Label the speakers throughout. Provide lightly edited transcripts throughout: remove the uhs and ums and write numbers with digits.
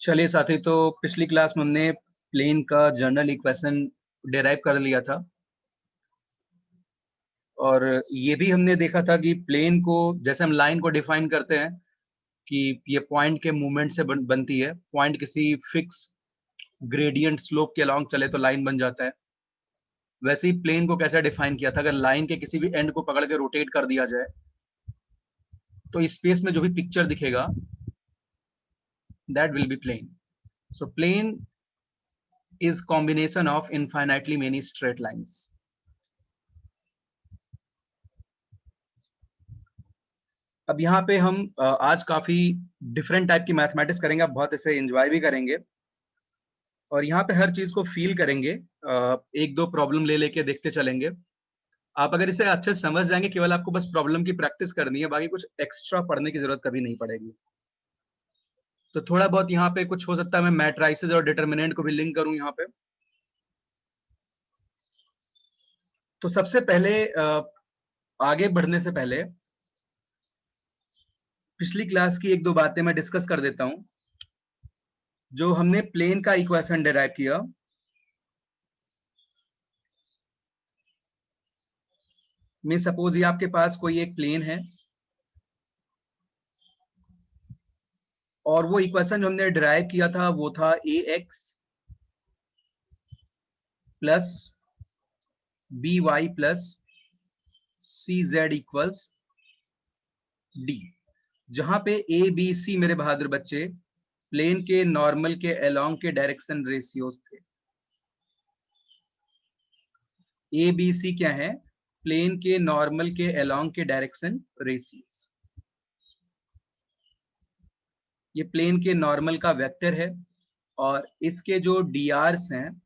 Speaker 1: चलिए साथी, तो पिछली क्लास में हमने प्लेन का जनरल इक्वेशन डिराइव कर लिया था और ये भी हमने देखा था कि प्लेन को जैसे हम लाइन को डिफाइन करते हैं कि ये पॉइंट के मूवमेंट से बनती है। पॉइंट किसी फिक्स ग्रेडियंट स्लोप के अलोंग चले तो लाइन बन जाता है। वैसे ही प्लेन को कैसे डिफाइन किया था, अगर लाइन के किसी भी एंड को पकड़ के रोटेट कर दिया जाए तो स्पेस में जो भी पिक्चर दिखेगा that will be plane. So plane is combination of infinitely many straight lines. अब यहाँ पे हम आज काफी डिफरेंट टाइप की मैथमेटिक्स करेंगे, आप बहुत इसे एंजॉय भी करेंगे और यहाँ पे हर चीज को फील करेंगे। एक दो प्रॉब्लम ले लेके देखते चलेंगे। आप अगर इसे अच्छे से समझ जाएंगे, केवल आपको बस प्रॉब्लम की प्रैक्टिस करनी है, बाकी कुछ एक्स्ट्रा पढ़ने की जरूरत कभी नहीं पड़ेगी। तो थोड़ा बहुत यहाँ पे कुछ हो सकता है मैं मैट्राइसेस और डिटर्मिनेंट को भी लिंक करूं यहाँ पे। तो सबसे पहले आगे बढ़ने से पहले पिछली क्लास की एक दो बातें मैं डिस्कस कर देता हूं। जो हमने प्लेन का इक्वेशन डिराइव किया, मैं सपोज ये आपके पास कोई एक प्लेन है और वो इक्वेशन जो हमने डिराइव किया था वो था ax plus by plus cz equals d, जहां पे a b c मेरे बहादुर बच्चे प्लेन के नॉर्मल के अलोंग के डायरेक्शन रेशियोज थे। a b c क्या है? प्लेन के नॉर्मल के अलोंग के डायरेक्शन रेशियोज। ये प्लेन के नॉर्मल का वेक्टर है और इसके जो drs हैं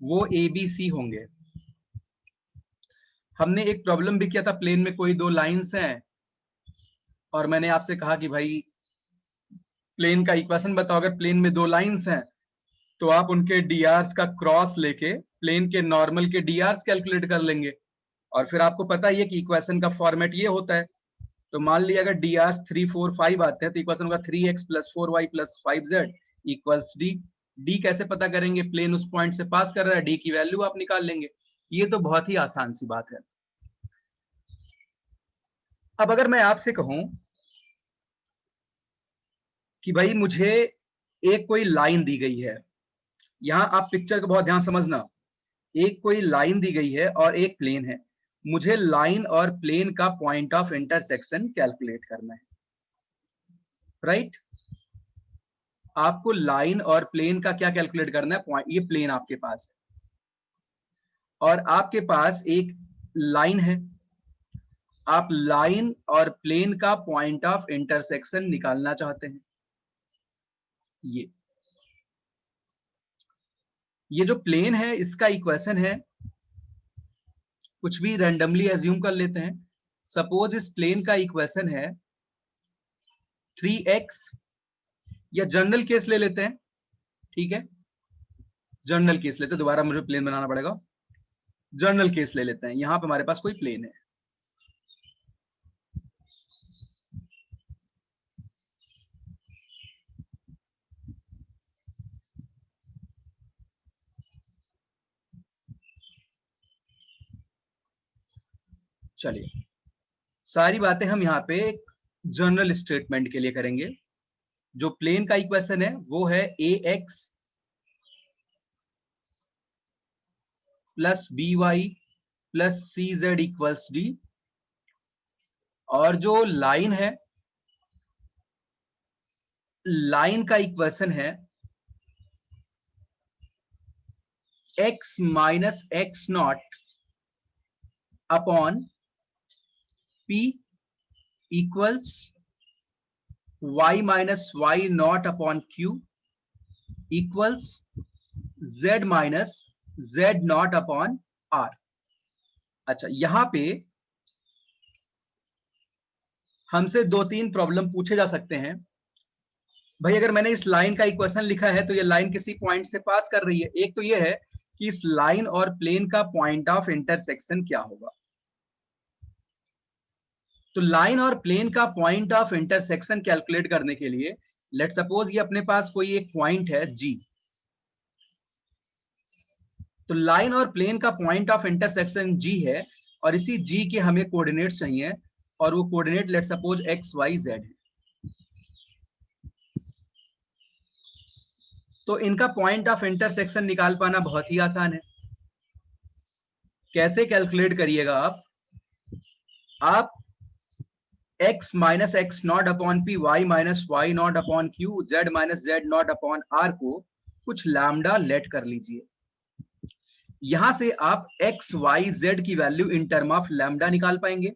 Speaker 1: वो ABC होंगे। हमने एक प्रॉब्लम भी किया था, प्लेन में कोई दो लाइंस हैं और मैंने आपसे कहा कि भाई प्लेन का इक्वेशन बताओ। अगर प्लेन में दो लाइंस हैं तो आप उनके drs का क्रॉस लेके प्लेन के नॉर्मल के drs कैलकुलेट कर लेंगे और फिर आपको पता ही है कि इक्वेशन का फॉर्मेट ये होता है। तो मान लिया अगर drs 3 4 5 आते हैं तो इक्वेशन होगा 3x plus 4y plus 5z equals d। d कैसे पता करेंगे? प्लेन उस पॉइंट से पास कर रहा है, d की वैल्यू आप निकाल लेंगे। ये तो बहुत ही आसान सी बात है। अब अगर मैं आपसे कहूं कि भाई मुझे एक कोई लाइन दी गई है, यहां आप पिक्चर को बहुत ध्यान समझना। एक कोई लाइन दी गई है और एक प्लेन है, मुझे लाइन और प्लेन का पॉइंट ऑफ इंटरसेक्शन कैलकुलेट करना है, राइट? आपको लाइन और प्लेन का क्या कैलकुलेट करना है? पॉइंट। ये प्लेन आपके पास है और आपके पास एक लाइन है, आप लाइन और प्लेन का पॉइंट ऑफ इंटरसेक्शन निकालना चाहते हैं। ये जो प्लेन है इसका इक्वेशन है, कुछ भी रैंडमली एज्यूम कर लेते हैं। सपोज इस प्लेन का इक्वेशन है 3x, या जनरल केस ले लेते हैं, ठीक है? जनरल केस लेते हैं, दोबारा मुझे प्लेन बनाना पड़ेगा। जनरल केस ले लेते हैं, यहां पे हमारे पास कोई प्लेन है। चलिए, सारी बातें हम यहाँ पे जनरल स्टेटमेंट के लिए करेंगे। जो प्लेन का इक्वेशन है वो है ax plus by plus cz equals d, और जो लाइन है, लाइन का इक्वेशन है x minus x not upon p equals y minus Y naught upon q equals z minus z naught upon r। अच्छा, यहां पे हमसे दो तीन प्रॉब्लम पूछे जा सकते हैं। भाई अगर मैंने इस लाइन का इक्वेशन लिखा है तो ये लाइन किसी पॉइंट से पास कर रही है। एक तो ये है कि इस लाइन और प्लेन का पॉइंट ऑफ इंटरसेक्शन क्या होगा। तो लाइन और प्लेन का पॉइंट ऑफ इंटरसेक्शन कैलकुलेट करने के लिए लेट सपोज ये अपने पास कोई एक पॉइंट है जी, तो लाइन और प्लेन का पॉइंट ऑफ इंटरसेक्शन जी है और इसी जी के हमें कोऑर्डिनेट चाहिए और वो coordinate let suppose x y z है। तो इनका पॉइंट ऑफ इंटरसेक्शन निकाल पाना बहुत ही आसान है। कैसे कैलकुलेट करिएगा आप x minus x not upon P, Y minus Y naught upon q, z minus Z naught upon r को कुछ लैम्डा लेट कर लीजिए। यहां से आप x y z की value in term of lambda निकाल पाएंगे।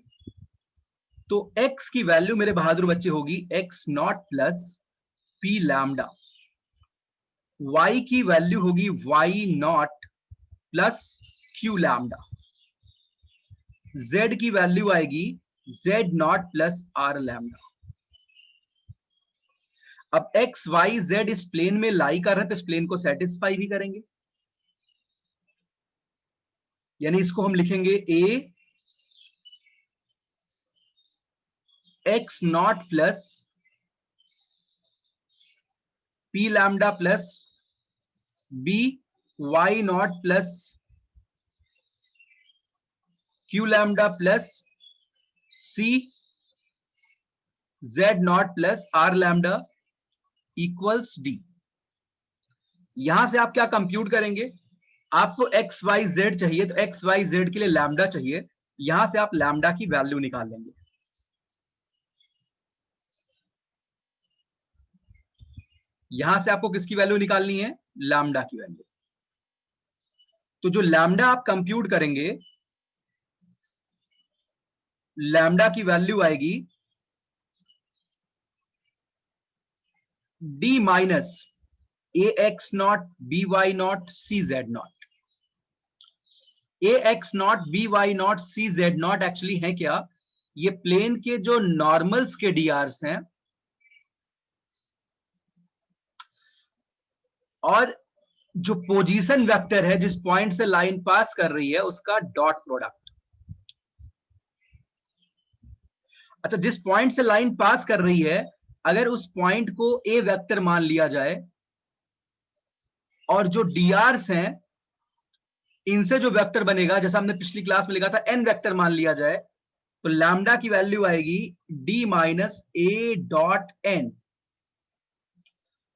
Speaker 1: तो x की वैल्यू मेरे बहादुर बच्चे होगी x naught plus p lambda, y की वैल्यू होगी y naught plus q lambda, z की वैल्यू आएगी z naught plus r lambda. अब x y z इस प्लेन में लाई कर रहे हैं तो इस प्लेन को सेटिस्फाई भी करेंगे, यानी इसको हम लिखेंगे a x naught plus p lambda plus b y naught plus q lambda plus c z naught plus r lambda equals d। यहां से आप क्या कंप्यूट करेंगे, आपको एक्स वाई जेड चाहिए तो एक्स वाई जेड के लिए लैम्डा चाहिए, यहां से आप लैम्डा की वैल्यू निकाल लेंगे। यहां से आपको किसकी वैल्यू निकालनी है, लैम्डा की वैल्यू। तो जो लैम्डा आप कंप्यूट करेंगे, लैम्डा की वैल्यू आएगी d minus a x naught b y naught c z naught. A x naught b y naught c z naught actually है क्या, ये प्लेन के जो नॉर्मल्स के डीआरस हैं और जो पोजीशन वेक्टर है जिस पॉइंट से लाइन पास कर रही है उसका डॉट प्रोडक्ट। अच्छा, जिस पॉइंट से लाइन पास कर रही है अगर उस पॉइंट को ए वेक्टर मान लिया जाए और जो डीआरस हैं इनसे जो वेक्टर बनेगा, जैसा हमने पिछली क्लास में लिखा था एन वेक्टर मान लिया जाए, तो लैम्डा की वैल्यू आएगी d minus a dot n.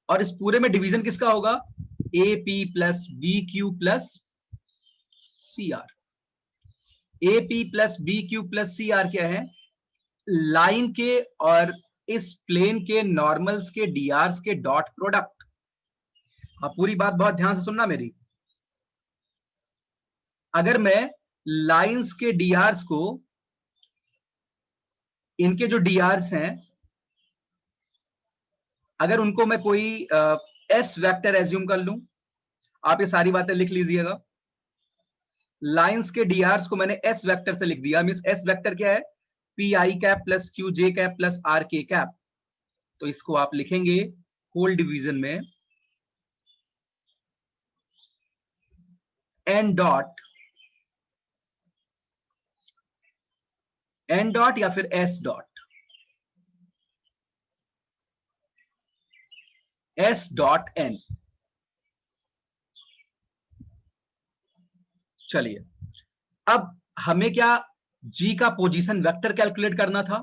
Speaker 1: और इस पूरे में डिवीजन किसका होगा, a p plus B Q plus C r. A p plus B Q plus C r क्या है, लाइन के और इस प्लेन के नॉर्मल्स के डीआरस के डॉट प्रोडक्ट। आप पूरी बात बहुत ध्यान से सुनना मेरी। अगर मैं लाइंस के डीआरस को, इनके जो डीआरस हैं अगर उनको मैं कोई एस वेक्टर एज्यूम कर लूं, आप ये सारी बातें लिख लीजिएगा। लाइंस के डीआरस को मैंने एस वेक्टर से लिख दिया, मींस एस वेक्टर क्या है, p i cap plus q j cap plus r k cap. तो इसको आप लिखेंगे होल डिवीजन में एन डॉट या फिर एस डॉट एन। चलिए, अब हमें क्या जी का पोजीशन वेक्टर कैलकुलेट करना था,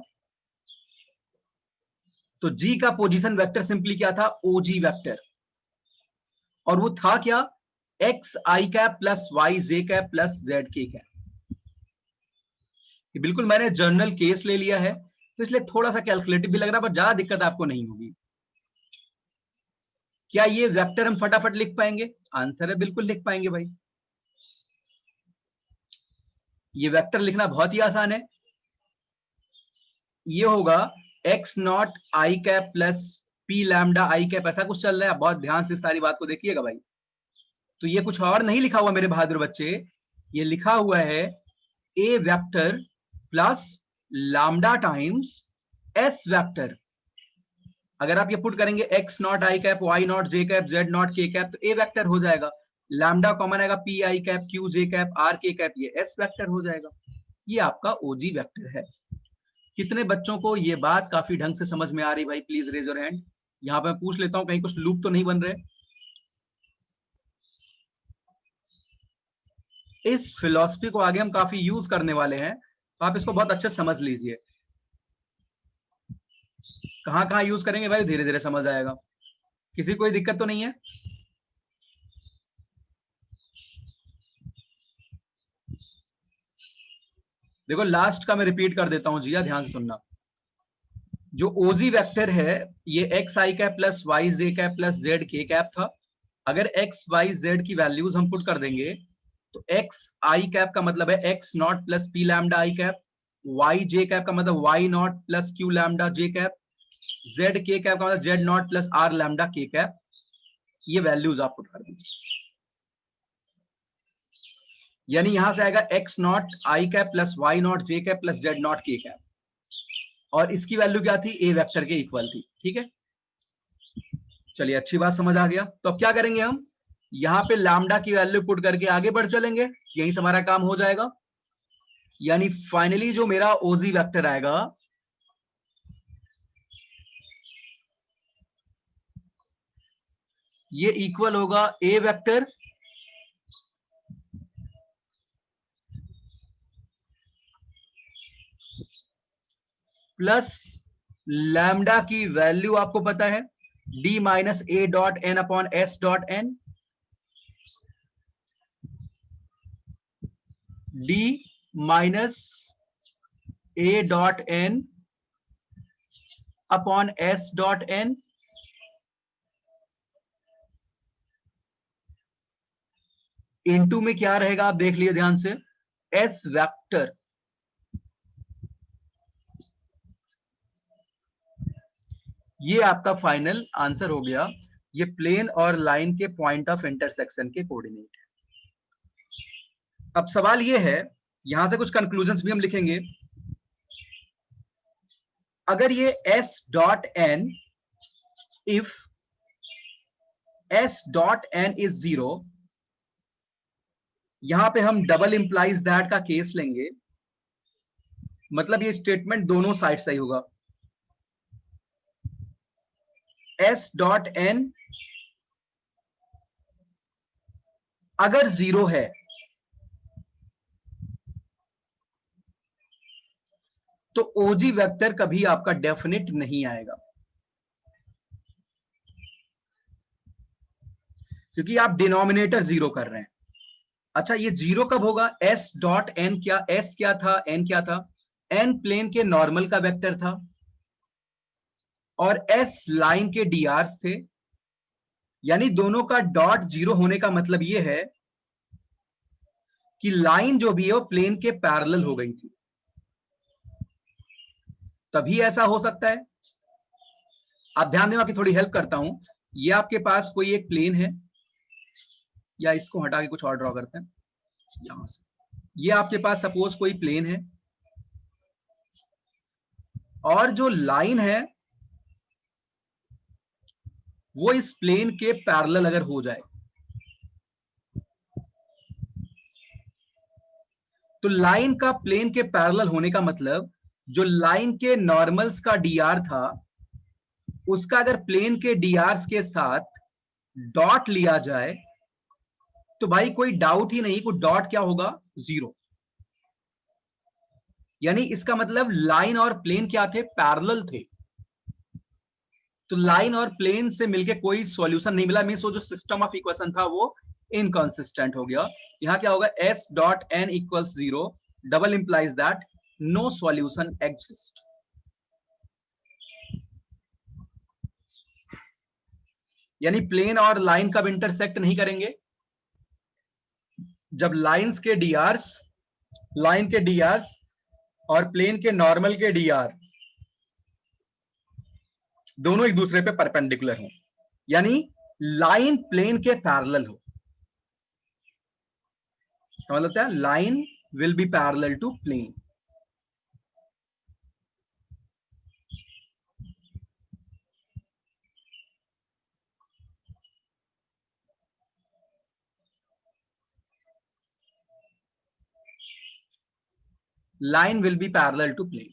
Speaker 1: तो जी का पोजीशन वेक्टर सिंपली क्या था, ओजी वेक्टर, और वो था क्या, x i cap plus y j cap plus z k cap. बिल्कुल मैंने जर्नल केस ले लिया है तो इसलिए थोड़ा सा कैलकुलेटिव भी लग रहा है, पर ज्यादा दिक्कत आपको नहीं होगी। क्या ये वेक्टर हम फटाफट लिख पाएंगे, आंसर है बिल्कुल लिख पाएंगे भाई। ये वेक्टर लिखना बहुत ही आसान है, ये होगा x not i cap plus p lambda i cap, ऐसा कुछ चल रहा है, बहुत ध्यान से सारी बात को देखिएगा भाई। तो ये कुछ और नहीं लिखा हुआ मेरे बहादुर बच्चे, ये लिखा हुआ है a vector plus lambda times s vector. अगर आप ये पुट करेंगे x not i cap y not j cap z not k cap, तो ए वेक्टर हो जाएगा, लैम्डा कॉमन आएगा p i cap q j cap r k cap, ये s vector हो जाएगा। ये आपका ओजी वेक्टर है। कितने बच्चों को ये बात काफी ढंग से समझ में आ रही भाई? Please raise your hand. यहाँ पे मैं पूछ लेता हूँ, कहीं कुछ लूप तो नहीं बन रहे? इस फिलॉसफी को आगे हम काफी यूज करने वाले हैं, तो आप इसको बहुत अच्छे से समझ लीजिए। कहां कहां यूज करेंगे भाई, धीरे धीरे समझ आएगा। किसी कोई दिक्कत तो नहीं है? देखो लास्ट का मैं रिपीट कर देता हूं, जिया ध्यान से सुनना। जो ओजी वेक्टर है, ये x i cap plus y j cap plus z k cap था। अगर एक्स वाई जेड की वैल्यूज हम पुट कर देंगे, तो एक्स आई कैप का मतलब है x not plus p lambda i cap, y j cap का मतलब y not plus q lambda j cap, z k cap का मतलब z naught plus r lambda k cap. ये वैल्यूज आप put कर दीजिए, यानी यहां से आएगा x not i cap plus y not j cap plus z not k cap, और इसकी वैल्यू क्या थी? ए वेक्टर के इक्वल थी। ठीक है, चलिए अच्छी बात समझ आ गया। तो अब क्या करेंगे हम, यहां पे लैम्डा की वैल्यू पुट करके आगे बढ़ चलेंगे, यहीं से हमारा काम हो जाएगा। यानी फाइनली जो मेरा ओजी वेक्टर आएगा, ये इक्वल होगा ए वेक्टर प्लस लैम्डा की वैल्यू आपको पता है d minus a dot N upon s dot n, d minus a dot N upon s dot n, into में क्या रहेगा आप देख लिए ध्यान से, एस वेक्टर। ये आपका फाइनल आंसर हो गया। ये प्लेन और लाइन के पॉइंट ऑफ इंटरसेक्शन के कोऑर्डिनेट है। अब सवाल ये है, यहां से कुछ कंक्लूजन्स भी हम लिखेंगे। अगर ये s dot n, if s dot n is 0, यहां पे हम डबल इंप्लाइज दैट का केस लेंगे, मतलब ये स्टेटमेंट दोनों साइड सही होगा। एस डॉट एन अगर 0 है, तो ओजी वेक्टर कभी आपका डेफिनेट नहीं आएगा, क्योंकि आप डिनोमिनेटर 0 कर रहे हैं। अच्छा, ये 0 कब होगा? एस डॉट एन, क्या एस क्या था, एन क्या था? एन प्लेन के नॉर्मल का वेक्टर था, और एस लाइन के डीआरस थे। यानी दोनों का डॉट 0 होने का मतलब यह है कि लाइन जो भी है वो प्लेन के पैरेलल हो गई थी, तभी ऐसा हो सकता है। आप ध्यान देना कि थोड़ी हेल्प करता हूं। ये आपके पास कोई एक प्लेन है, या इसको हटा के कुछ और ड्रॉ करते हैं यहां से। ये आपके पास सपोज कोई प्लेन है, और जो लाइन है वो इस प्लेन के पैरेलल अगर हो जाए, तो लाइन का प्लेन के पैरेलल होने का मतलब, जो लाइन के नॉर्मल्स का डीआर था, उसका अगर प्लेन के डीआरस के साथ डॉट लिया जाए, तो भाई कोई डाउट ही नहीं कि डॉट क्या होगा? 0। यानी इसका मतलब लाइन और प्लेन क्या थे? पैरेलल थे। तो लाइन और प्लेन से मिलके कोई सॉल्यूशन नहीं मिला, मींस वो जो सिस्टम ऑफ इक्वेशन था वो इनकंसिस्टेंट हो गया। यहां क्या होगा? S dot n equals 0 double implies that no solution exist. यानी प्लेन और लाइन कब इंटरसेक्ट नहीं करेंगे? जब लाइन के डीआरस और प्लेन के नॉर्मल के डीआर दोनों एक दूसरे पे परपेंडिकुलर हो, यानी लाइन प्लेन के पैरेलल हो। मतलब है line will be parallel to plane. Line will be parallel to plane.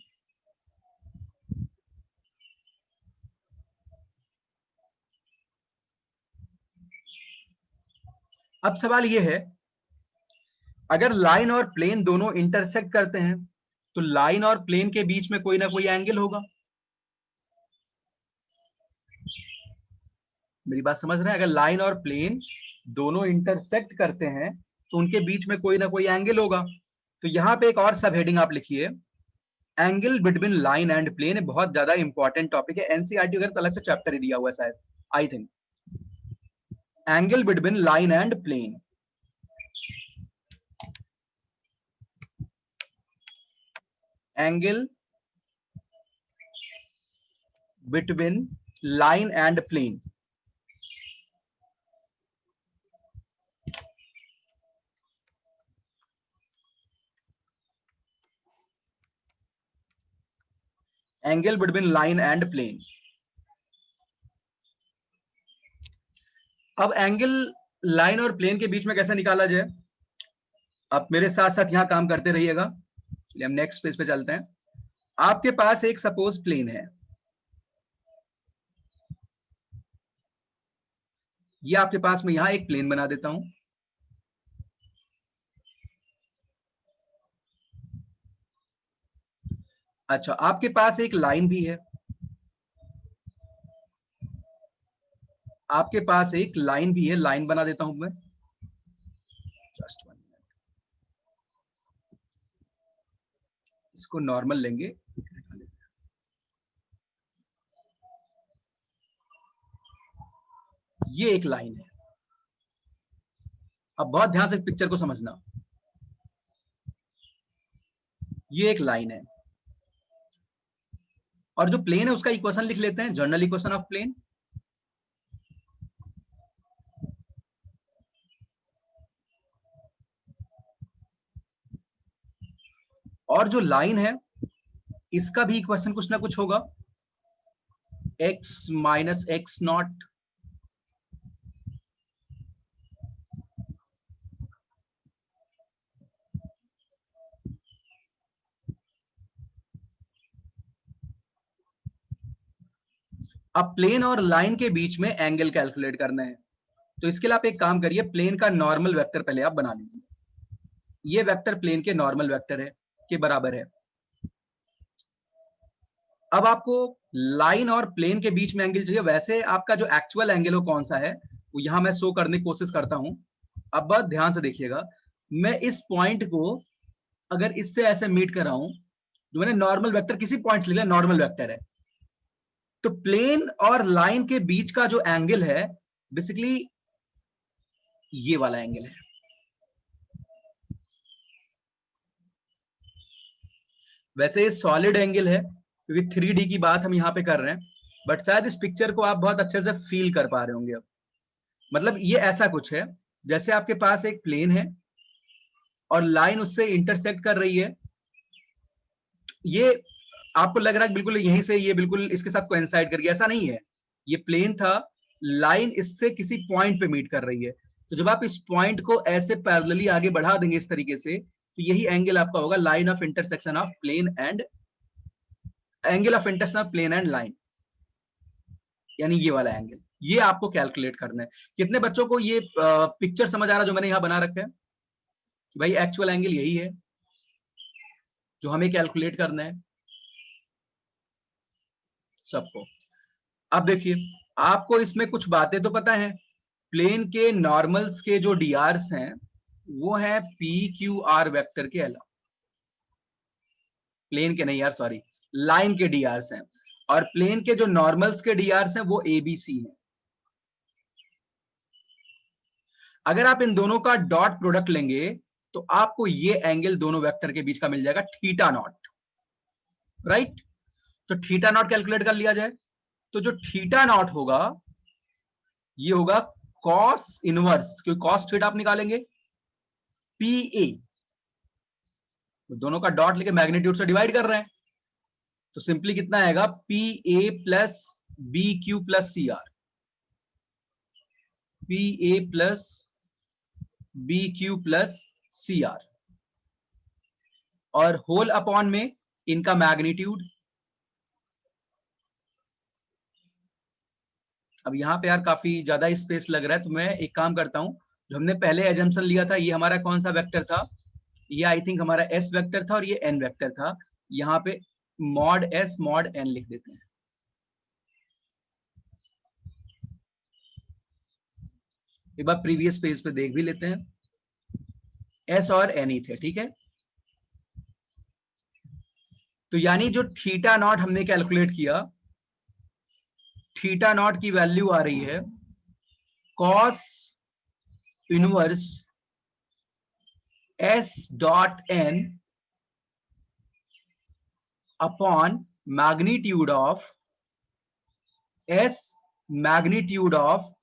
Speaker 1: अब सवाल ये है, अगर लाइन और प्लेन दोनों इंटरसेक्ट करते हैं तो लाइन और प्लेन के बीच में कोई ना कोई एंगल होगा। मेरी बात समझ रहे हैं? अगर लाइन और प्लेन दोनों इंटरसेक्ट करते हैं तो उनके बीच में कोई ना कोई एंगल होगा। तो यहां पे एक और सब हेडिंग आप लिखिए, angle between line and plane. बहुत ज्यादा इंपॉर्टेंट टॉपिक है, एनसीईआरटी वगैरह अलग से चैप्टर ही दिया हुआ है शायद, I think. Angle between line and plane, angle between line and plane. Angle between line and plane. अब एंगल लाइन और प्लेन के बीच में कैसे निकाला जाए? आप मेरे साथ साथ यहां काम करते रहिएगा। चलिए हम नेक्स्ट पेज पे चलते हैं। आपके पास एक सपोज प्लेन है, ये आपके पास में यहां एक प्लेन बना देता हूं। अच्छा, आपके पास एक लाइन भी है, आपके पास एक लाइन भी है, लाइन बना देता हूं मैं। जस्ट 1 मिनट, इसको नॉर्मल लेंगे। ये एक लाइन है। अब बहुत ध्यान से पिक्चर को समझना, ये एक लाइन है और जो प्लेन है उसका इक्वेशन लिख लेते हैं, जनरल इक्वेशन ऑफ प्लेन। और जो लाइन है इसका भी इक्वेशन कुछ ना कुछ होगा, x माइनस एक्स नॉट। अब प्लेन और लाइन के बीच में एंगल कैलकुलेट करना है, तो इसके लिए आप एक काम करिए, प्लेन का नॉर्मल वेक्टर पहले आप बना लीजिए। ये वेक्टर प्लेन के नॉर्मल वेक्टर है के बराबर है। अब आपको लाइन और प्लेन के बीच में एंगल चाहिए। वैसे आपका जो एक्चुअल एंगल हो कौन सा है वो यहां मैं शो करने की कोशिश करता हूं। अब बहुत ध्यान से देखिएगा, मैं इस पॉइंट को अगर इससे ऐसे मीट कर रहा हूं, जो मैंने नॉर्मल वेक्टर किसी पॉइंट से लिया, नॉर्मल वेक्टर है, तो प्लेन और लाइन के बीच का जो एंगल है बेसिकली ये वाला एंगल है। वैसे ये सॉलिड एंगल है क्योंकि 3D की बात हम यहां पे कर रहे हैं, बट शायद इस पिक्चर को आप बहुत अच्छे से फील कर पा रहे होंगे। अब मतलब ये ऐसा कुछ है जैसे आपके पास एक प्लेन है और लाइन उससे इंटरसेक्ट कर रही है। ये आपको लग रहा है बिल्कुल यहीं से ये बिल्कुल इसके साथ कोइंसाइड कर गया, ऐसा नहीं है। ये प्लेन था, लाइन इससे किसी पॉइंट पे मीट कर रही है, तो जब आप इस पॉइंट को ऐसे पैरेलली आगे बढ़ा देंगे इस तरीके से, तो यही एंगल आपका होगा line of intersection of plane and angle of intersection of plane and line, यानी ये वाला एंगल। ये आपको कैलकुलेट करना है। कितने बच्चों को ये पिक्चर समझ आ रहा है जो मैंने यहां बना रखा है कि भाई एक्चुअल एंगल यही है जो हमें कैलकुलेट करना है सबको? अब देखिए, आपको इसमें कुछ बातें तो पता है। प्लेन के नॉर्मल्स के जो डीआरस हैं वो है पी क्यू आर वेक्टर के अलावा, प्लेन के नहीं यार सॉरी, लाइन के डीआरस हैं, और प्लेन के जो नॉर्मल्स के डीआरस हैं वो एबीसी हैं। अगर आप इन दोनों का डॉट प्रोडक्ट लेंगे तो आपको ये एंगल दोनों वेक्टर के बीच का मिल जाएगा, थीटा नॉट, राइट? तो थीटा नॉट कैलकुलेट कर लिया जाए, तो जो थीटा नॉट होगा ये होगा कॉस इनवर्स, क्योंकि कॉस थीटा आप निकालेंगे, पी ए, तो दोनों का डॉट लेके मैग्नीट्यूड से डिवाइड कर रहे हैं, तो सिंपली कितना आएगा, P A plus B Q plus C R, P A plus B Q plus C R, और होल अपॉन में इनका मैग्नीट्यूड। अब यहां पे यार काफी ज्यादा स्पेस लग रहा है, तो मैं एक काम करता हूं, जो हमने पहले एजम्पशन लिया था, ये हमारा कौन सा वेक्टर था, ये आई थिंक हमारा एस वेक्टर था और ये एन वेक्टर था। यहाँ पे मॉड एस मॉड एन लिख देते हैं। एक बार प्रीवियस पेज पे देख भी लेते हैं, एस और एन ही थे, ठीक है। तो यानी जो थीटा नॉट हमने कैलकुलेट किया, थीटा नॉट की वैल्यू आ रही है cos inverse S dot N upon magnitude of S magnitude of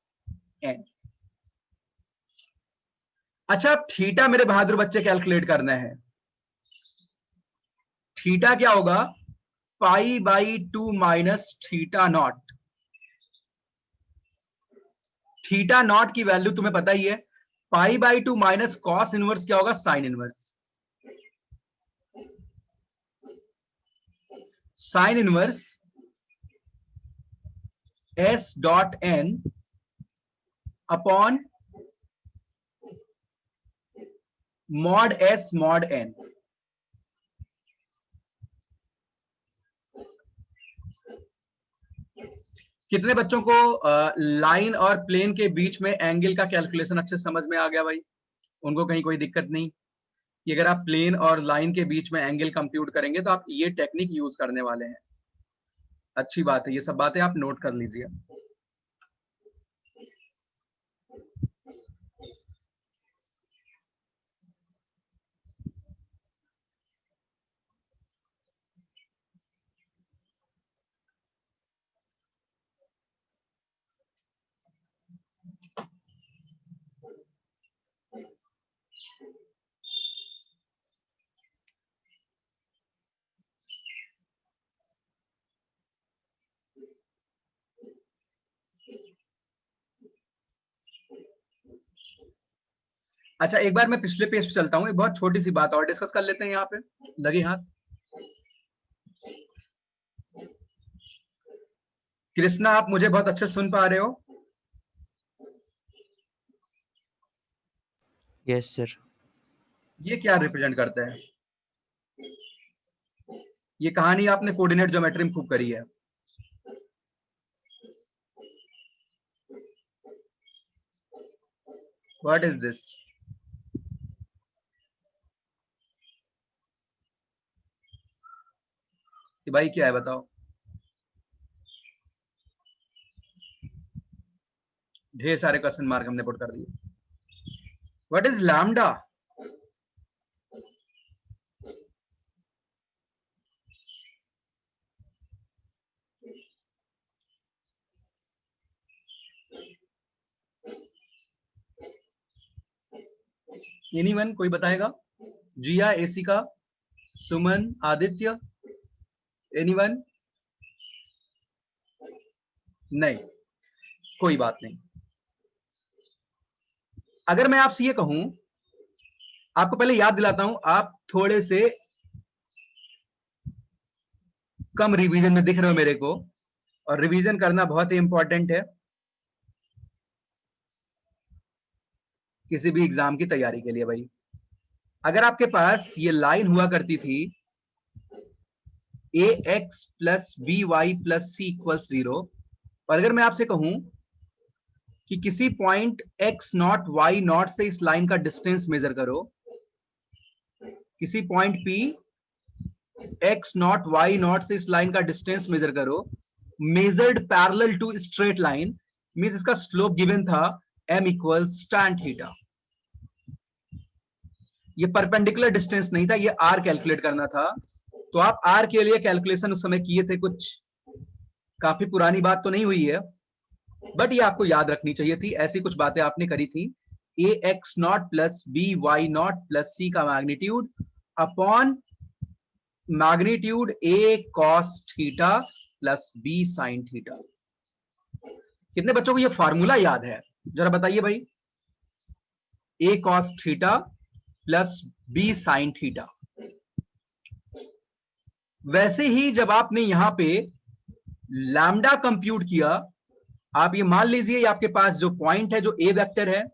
Speaker 1: N. अच्छा, अब थीटा मेरे बहादुर बच्चे कैलकुलेट करना है। थीटा क्या होगा, pi by 2 minus theta naught. Theta naught की वैल्यू तुम्हें पता ही है, pi by 2 minus cos inverse क्या होगा, sine inverse. Sine inverse S dot N upon mod S mod N. कितने बच्चों को लाइन और प्लेन के बीच में एंगल का कैलकुलेशन अच्छे समझ में आ गया भाई? उनको कहीं कोई दिक्कत नहीं कि अगर आप प्लेन और लाइन के बीच में एंगल कंप्यूट करेंगे तो आप ये टेक्निक यूज करने वाले हैं। अच्छी बात है, ये सब बातें आप नोट कर लीजिए। अच्छा, एक बार मैं पिछले पेज पे चलता हूँ, एक बहुत छोटी सी बात और डिस्कस कर लेते हैं। यहाँ पे लगे हाथ। कृष्णा, आप मुझे बहुत अच्छे सुन पा रहे हो?
Speaker 2: Yes sir.
Speaker 1: ये क्या रिप्रेजेंट करता है? ये कहानी आपने कोऑर्डिनेट ज्योमेट्री में खूब करी है। What is this? कि भाई क्या है बताओ? ढेर सारे क्वेश्चन मार्क हमने पुट कर दिए। What is lambda? एनीवन, कोई बताएगा? जिया, एसिका, सुमन, आदित्य, एनीवन? नहीं, कोई बात नहीं। अगर मैं आपसे ये कहूं, आपको पहले याद दिलाता हूं, आप थोड़े से कम रिवीजन में दिख रहे हो मेरे को, और रिवीजन करना बहुत ही इंपॉर्टेंट है किसी भी एग्जाम की तैयारी के लिए भाई। अगर आपके पास ये लाइन हुआ करती थी a x plus b y plus c equals 0, और अगर मैं आपसे कहूं कि किसी point x not y not से इस लाइन का डिस्टेंस मेजर करो, किसी point P x not y not से इस लाइन का डिस्टेंस मेजर करो, measured parallel to straight line, means इसका स्लोप गिवन था m इक्वल्स tan थीटा। ये परपेंडिकुलर डिस्टेंस नहीं था, ये r कैलकुलेट करना था। तो आप r के लिए कैलकुलेशन उस समय किए थे, कुछ काफी पुरानी बात तो नहीं हुई है, बट ये आपको याद रखनी चाहिए थी। ऐसी कुछ बातें आपने करी थी, a x not plus b y not plus c का magnitude upon magnitude a cos theta plus b sine theta. कितने बच्चों को ये फार्मूला याद है? जरा बताइए भाई। A cos theta plus b sine theta. वैसे ही जब आपने यहां पे लैम्डा कंप्यूट किया, आप ये मान लीजिए आपके पास जो पॉइंट है, जो ए वेक्टर है,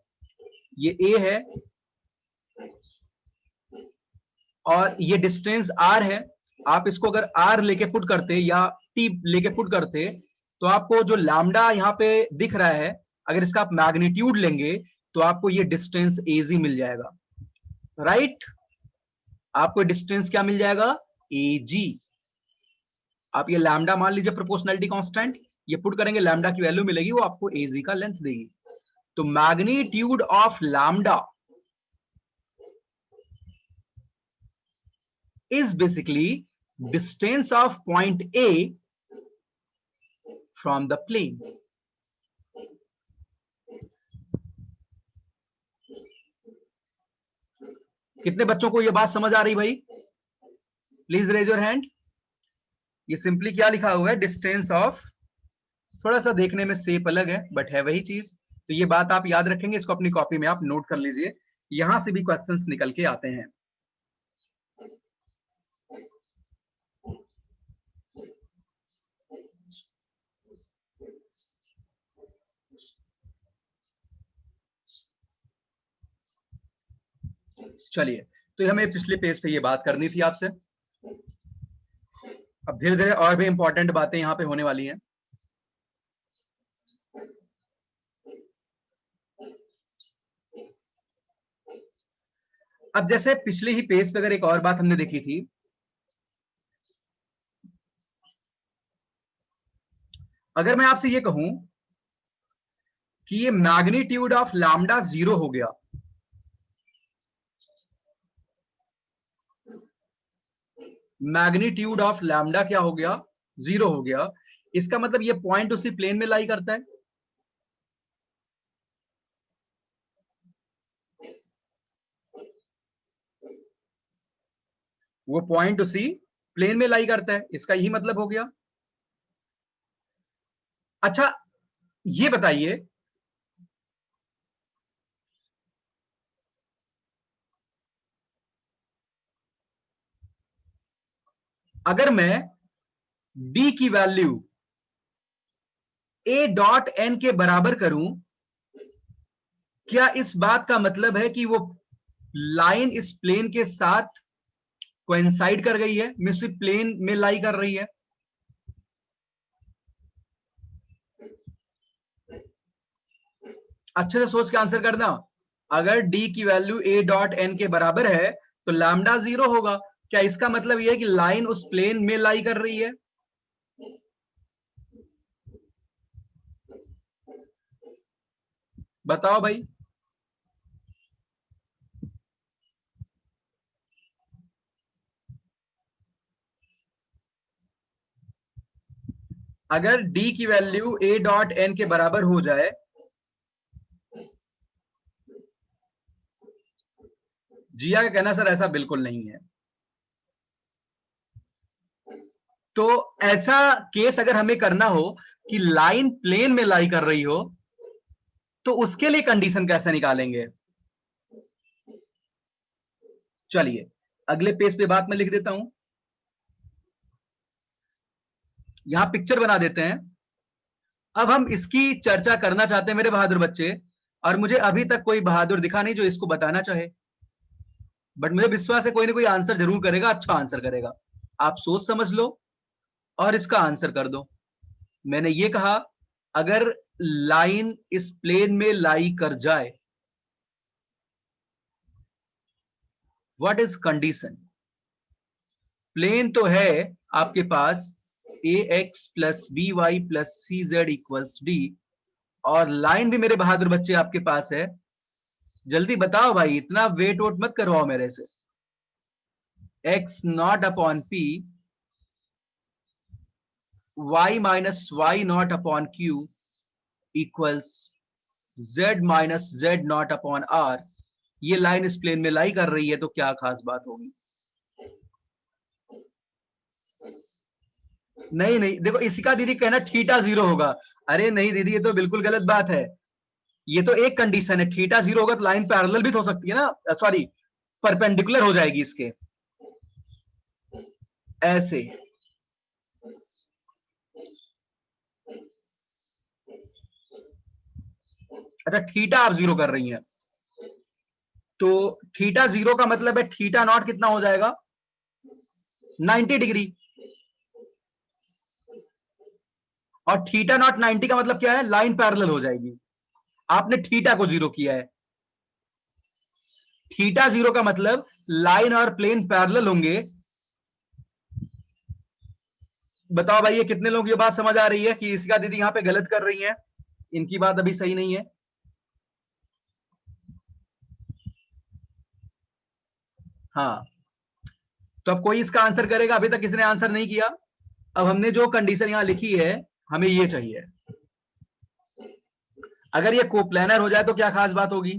Speaker 1: ये ए है और ये डिस्टेंस आर है। आप इसको अगर आर लेके पुट करते या टी लेके पुट करते तो आपको जो लैम्डा यहाँ पे दिख रहा है, अगर इसका आप मैग्नीट्यूड लेंगे तो आपको ये डिस्टेंस एजी मिल जाएगा, राइट। आपको डिस्टेंस क्या मिल जाएगा, एजी। आप ये लैम्डा मान लीजिए प्रोपोर्शनलिटी कांस्टेंट, ये पुट करेंगे लैम्डा की वैल्यू मिलेगी, वो आपको एजी का लेंथ देगी। तो magnitude of lambda is basically distance of point A from the plane. कितने बच्चों को यह बात समझ आ रही भाई? Please raise your hand. ये सिंपली क्या लिखा हुआ है, डिस्टेंस ऑफ, थोड़ा सा देखने में शेप अलग है बट है वही चीज। तो ये बात आप याद रखेंगे, इसको अपनी कॉपी में आप नोट कर लीजिए, यहां से भी क्वेश्चंस निकल के आते हैं। चलिए, तो हमें पिछले पेज पे ये बात करनी थी आपसे। अब धीरे धीरे और भी इंपॉर्टेंट बातें यहां पे होने वाली हैं। अब जैसे पिछले ही पेज पे अगर एक और बात हमने देखी थी, अगर मैं आपसे ये कहूं कि ये मैग्नीट्यूड ऑफ लैम्डा 0 हो गया, मैग्नीट्यूड ऑफ लैम्डा क्या हो गया, 0 हो गया, इसका मतलब ये पॉइंट उसी प्लेन में लाई करता है। वो पॉइंट उसी प्लेन में लाई करता है, इसका यही मतलब हो गया। अच्छा, ये बताइए, अगर मैं d की वैल्यू a डॉट n के बराबर करूं, क्या इस बात का मतलब है कि वो लाइन इस प्लेन के साथ कोइंसाइड कर गई है, मिस प्लेन में लाई कर रही है? अच्छे से सोच के आंसर करना। अगर d की वैल्यू a डॉट n के बराबर है तो लैम्डा 0 होगा, क्या इसका मतलब यह है कि लाइन उस प्लेन में लाई कर रही है? बताओ भाई। अगर d की वैल्यू a डॉट n के बराबर हो जाए, जिया का कहना सर ऐसा बिल्कुल नहीं है। तो ऐसा केस अगर हमें करना हो कि लाइन प्लेन में लाई कर रही हो, तो उसके लिए कंडीशन कैसे निकालेंगे? चलिए, अगले पेज पे बात मैं लिख देता हूं, यहां पिक्चर बना देते हैं। अब हम इसकी चर्चा करना चाहते हैं मेरे बहादुर बच्चे, और मुझे अभी तक कोई बहादुर दिखा नहीं जो इसको बताना चाहे, बट मुझे विश्वास है कोई ना कोई आंसर जरूर करेगा, अच्छा आंसर करेगा। आप सोच समझ लो और इसका आंसर कर दो। मैंने ये कहा, अगर लाइन इस प्लेन में लाई कर जाए, व्हाट इज कंडीशन? प्लेन तो है आपके पास a x plus b y plus c z equals d, और लाइन भी मेरे बहादुर बच्चे आपके पास है। जल्दी बताओ भाई, इतना वेट वोट मत करवाओ मेरे से। X not upon P, Y minus Y naught upon Q equals Z minus Z naught upon R. ये लाइन इस प्लेन में लाई कर रही है, तो क्या खास बात होगी? नहीं नहीं, देखो इसका दीदी कहना थीटा 0 होगा। अरे नहीं दीदी, ये तो बिल्कुल गलत बात है। ये तो एक कंडीशन है, थीटा 0 होगा तो लाइन पैरेलल भी तो हो सकती है ना, सॉरी परपेंडिकुलर हो जाएगी इसके, ऐसे। अच्छा, थीटा आप 0 कर रही हैं, तो थीटा 0 का मतलब है थीटा नॉट कितना हो जाएगा, 90 डिग्री। और थीटा नॉट 90 का मतलब क्या है, लाइन पैरेलल हो जाएगी। आपने थीटा को 0 किया है, थीटा 0 का मतलब लाइन और प्लेन पैरेलल होंगे। बताओ भाई, ये कितने लोग ये बात समझ आ रही है कि इसका दीदी यहां पे गलत कर रही है, इनकी बात अभी सही नहीं है? हाँ, तो अब कोई इसका आंसर करेगा? अभी तक किसी ने आंसर नहीं किया। अब हमने जो कंडीशन यहां लिखी है, हमें ये चाहिए। अगर ये कोप्लानर हो जाए तो क्या खास बात होगी?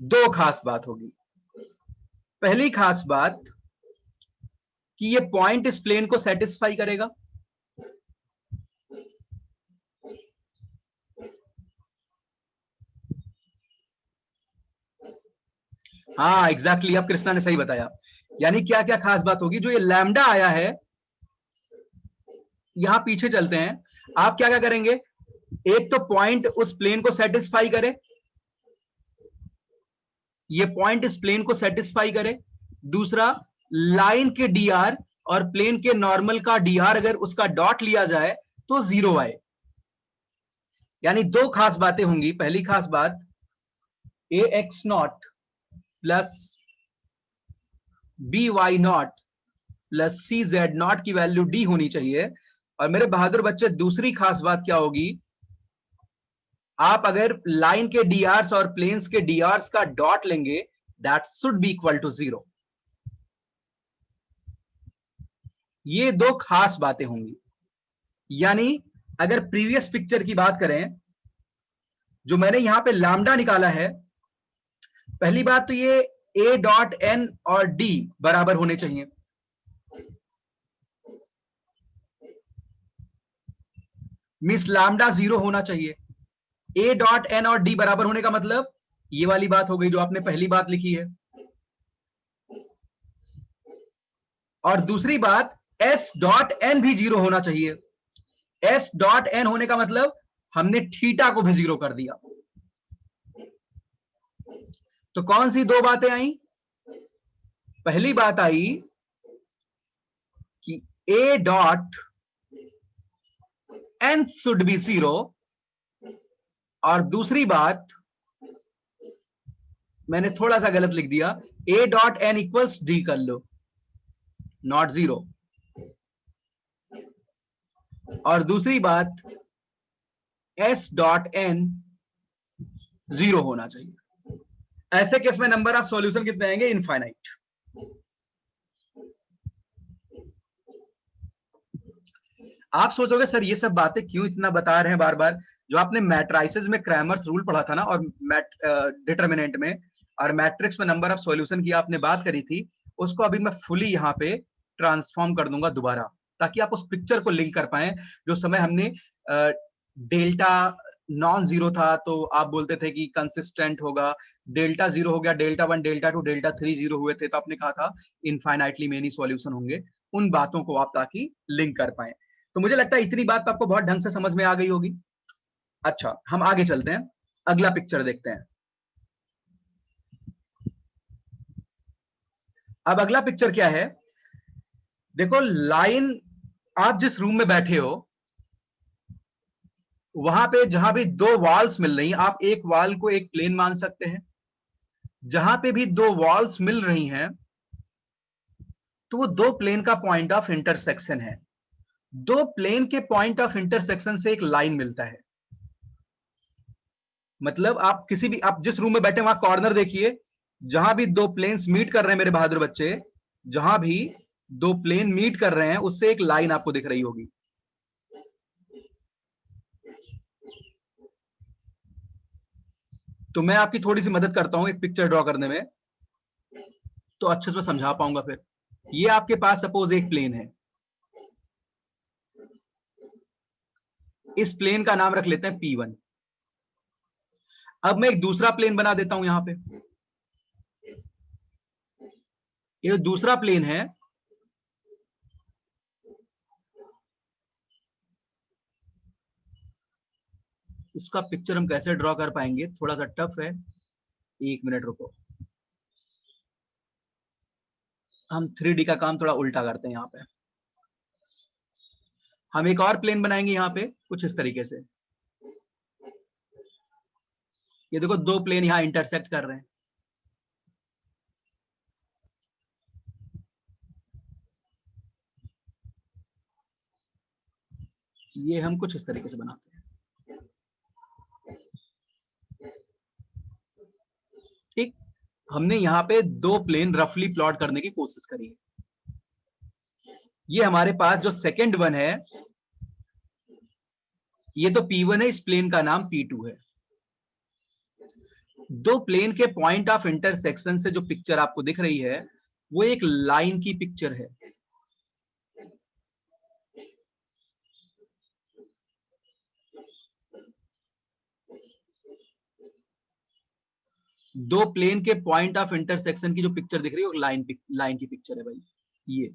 Speaker 1: दो खास बात होगी। पहली खास बात कि ये पॉइंट इस प्लेन को सेटिस्फाई करेगा। हाँ एग्जैक्टली, अब कृष्णा ने सही बताया। यानी क्या क्या खास बात होगी? जो ये लैम्डा आया है, यहां पीछे चलते हैं, आप क्या क्या करेंगे? एक तो पॉइंट उस प्लेन को सेटिस्फाई करे, ये पॉइंट इस प्लेन को सेटिस्फाई करे। दूसरा, लाइन के dr और प्लेन के नॉर्मल का dr अगर उसका डॉट लिया जाए तो 0 आए। यानी दो खास बातें होंगी। पहली खास बात, ax not plus by not plus cz not की वैल्यू d होनी चाहिए। और मेरे बहादुर बच्चे, दूसरी खास बात क्या होगी? आप अगर लाइन के drs और प्लेन्स के drs का डॉट लेंगे, that should be equal to 0। ये दो खास बातें होंगी। यानी अगर प्रीवियस पिक्चर की बात करें, जो मैंने यहां पे लैम्डा निकाला है, पहली बात तो ये a डॉट n और d बराबर होने चाहिए। मिस लैम्डा 0 होना चाहिए। a डॉट n और d बराबर होने का मतलब ये वाली बात हो गई जो आपने पहली बात लिखी है। और दूसरी बात, s डॉट n भी 0 होना चाहिए। s डॉट n होने का मतलब हमने थीटा को भी 0 कर दिया। तो कौन सी दो बातें आई? पहली बात आई कि a dot n should be 0। और दूसरी बात, मैंने थोड़ा सा गलत लिख दिया, a dot n equals d कर लो, नॉट 0। और दूसरी बात, s डॉट n 0 होना चाहिए। ऐसे केस में नंबर ऑफ सॉल्यूशन कितने आएंगे? इनफाइनाइट। आप सोचोगे सर ये सब बातें क्यों इतना बता रहे हैं बार बार? जो आपने मैट्राइसेस में क्रैमर्स रूल पढ़ा था ना, और डिटर्मिनेंट में और मैट्रिक्स में नंबर ऑफ सॉल्यूशन की आपने बात करी थी, उसको अभी मैं फुली यहाँ पे ट्रांसफॉर्म कर दूंगा दोबारा, ताकि आप उस पिक्चर को लिंक कर पाए। जो समय हमने डेल्टा नॉन जीरो था तो आप बोलते थे कि कंसिस्टेंट होगा, डेल्टा 0 हो गया, डेल्टा 1 डेल्टा 2 डेल्टा 3 0 हुए थे तो आपने कहा था इनफाइनाइटली मेनी सॉल्यूशन होंगे। उन बातों को आप ताकि लिंक कर पाए। तो मुझे लगता है इतनी बात तो आपको बहुत ढंग से समझ में आ गई होगी। अच्छा, हम आगे चलते हैं, अगला पिक्चर देखते हैं। अब अगला पिक्चर क्या है? देखो, लाइन, आप जिस रूम में बैठे हो वहां पे जहां भी दो वॉल्स मिल रही हैं, आप एक वॉल को एक प्लेन मान सकते हैं। जहां पे भी दो वॉल्स मिल रही हैं तो वो दो प्लेन का पॉइंट ऑफ इंटरसेक्शन है। दो प्लेन के पॉइंट ऑफ इंटरसेक्शन से एक लाइन मिलता है। मतलब आप किसी भी, आप जिस रूम में बैठे वहां कॉर्नर देखिए, जहां भी दो प्लेन्स मीट कर रहे हैं मेरे बहादुर बच्चे, जहां भी दो प्लेन मीट कर रहे हैं उससे एक लाइन आपको दिख रही होगी। तो मैं आपकी थोड़ी सी मदद करता हूं एक पिक्चर ड्रॉ करने में, तो अच्छे से समझा पाऊंगा फिर। ये आपके पास सपोज एक प्लेन है, इस प्लेन का नाम रख लेते हैं P1। अब मैं एक दूसरा प्लेन बना देता हूं यहां पे, ये दूसरा प्लेन है, इसका पिक्चर हम कैसे ड्रॉ कर पाएंगे, थोड़ा सा टफ है। एक मिनट रुको, हम 3D का काम थोड़ा उल्टा करते हैं। यहाँ पे हम एक और प्लेन बनाएंगे यहाँ पे कुछ इस तरीके से। ये देखो दो प्लेन यहाँ इंटरसेक्ट कर रहे हैं। ये हम कुछ इस तरीके से बनाते हैं। ठीक, हमने यहाँ पे दो प्लेन रफली प्लॉट करने की कोशिश करी है। ये हमारे पास जो सेकंड वन है, ये तो P1 है, इस प्लेन का नाम P2 है। दो प्लेन के पॉइंट ऑफ इंटरसेक्शन से जो पिक्चर आपको दिख रही है वो एक लाइन की पिक्चर है। दो प्लेन के पॉइंट ऑफ इंटरसेक्शन की जो पिक्चर दिख रही है वो लाइन की पिक्चर है भाई। ये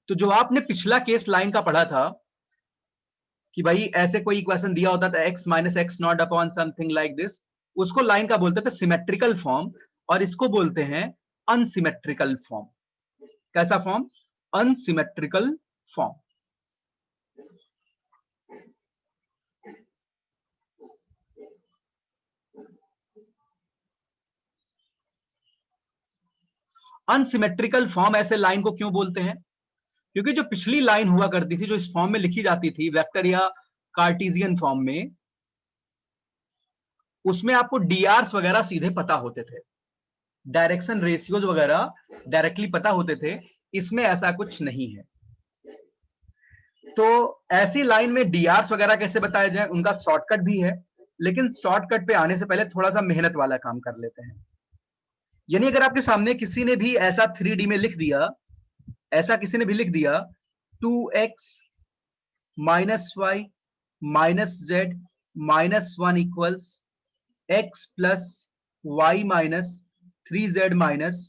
Speaker 1: तो जो आपने पिछला केस लाइन का पढ़ा था कि भाई ऐसे कोई इक्वेशन दिया होता था x minus x not upon something like this, उसको लाइन का बोलते थे सिमेट्रिकल फॉर्म, और इसको बोलते हैं अनसिमेट्रिकल फॉर्म। कैसा form? Unsymmetrical form. Unsymmetrical form ऐसे लाइन को क्यों बोलते हैं? क्योंकि जो पिछली लाइन हुआ करती थी, जो इस फॉर्म में लिखी जाती थी वेक्टर या कार्टेशियन फॉर्म में, उसमें आपको डीआरस वगैरह सीधे पता होते थे, डायरेक्शन रेशियोज वगैरह डायरेक्टली पता होते थे। इसमें ऐसा कुछ नहीं है। तो ऐसी लाइन में डीआरस वगैरह कैसे बताया जाए, उनका शॉर्टकट भी है, लेकिन शॉर्टकट पे आने से पहले थोड़ा सा मेहनत वाला काम कर लेते हैं। यानी अगर आपके सामने किसी ने भी ऐसा 3D में लिख दिया, ऐसा किसी ने भी लिख दिया 2x minus Y minus Z minus 1 equals x plus Y minus 3z minus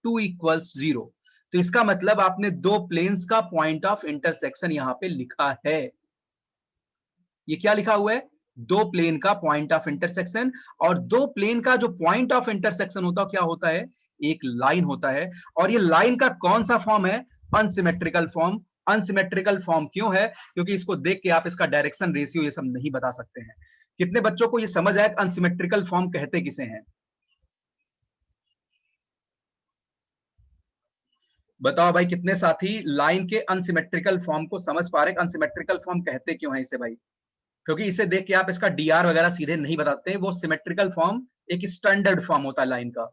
Speaker 1: 2 equals 0, तो इसका मतलब आपने दो प्लेन्स का पॉइंट ऑफ इंटरसेक्शन यहां पे लिखा है। ये क्या लिखा हुआ है? दो प्लेन का पॉइंट ऑफ इंटरसेक्शन। और दो प्लेन का जो पॉइंट ऑफ इंटरसेक्शन होता है क्या होता है? एक लाइन होता है। और ये लाइन का कौन सा फॉर्म है? Unsymmetrical form. अनसिमेट्रिकल फॉर्म क्यों है? क्योंकि इसको देख के आप इसका डायरेक्शन रेशियो ये सब नहीं बता सकते हैं। कितने बच्चों को ये समझ आया अनसिमेट्रिकल फॉर्म कहते किसे हैं? बताओ भाई, कितने साथी लाइन के अनसिमेट्रिकल फॉर्म को समझ पा रहे? अनसिमेट्रिकल फॉर्म कहते क्यों है इसे भाई? क्योंकि इसे देख के आप इसका डीआर वगैरह सीधे नहीं बताते। वो सिमेट्रिकल फॉर्म एक स्टैंडर्ड फॉर्म होता है लाइन का,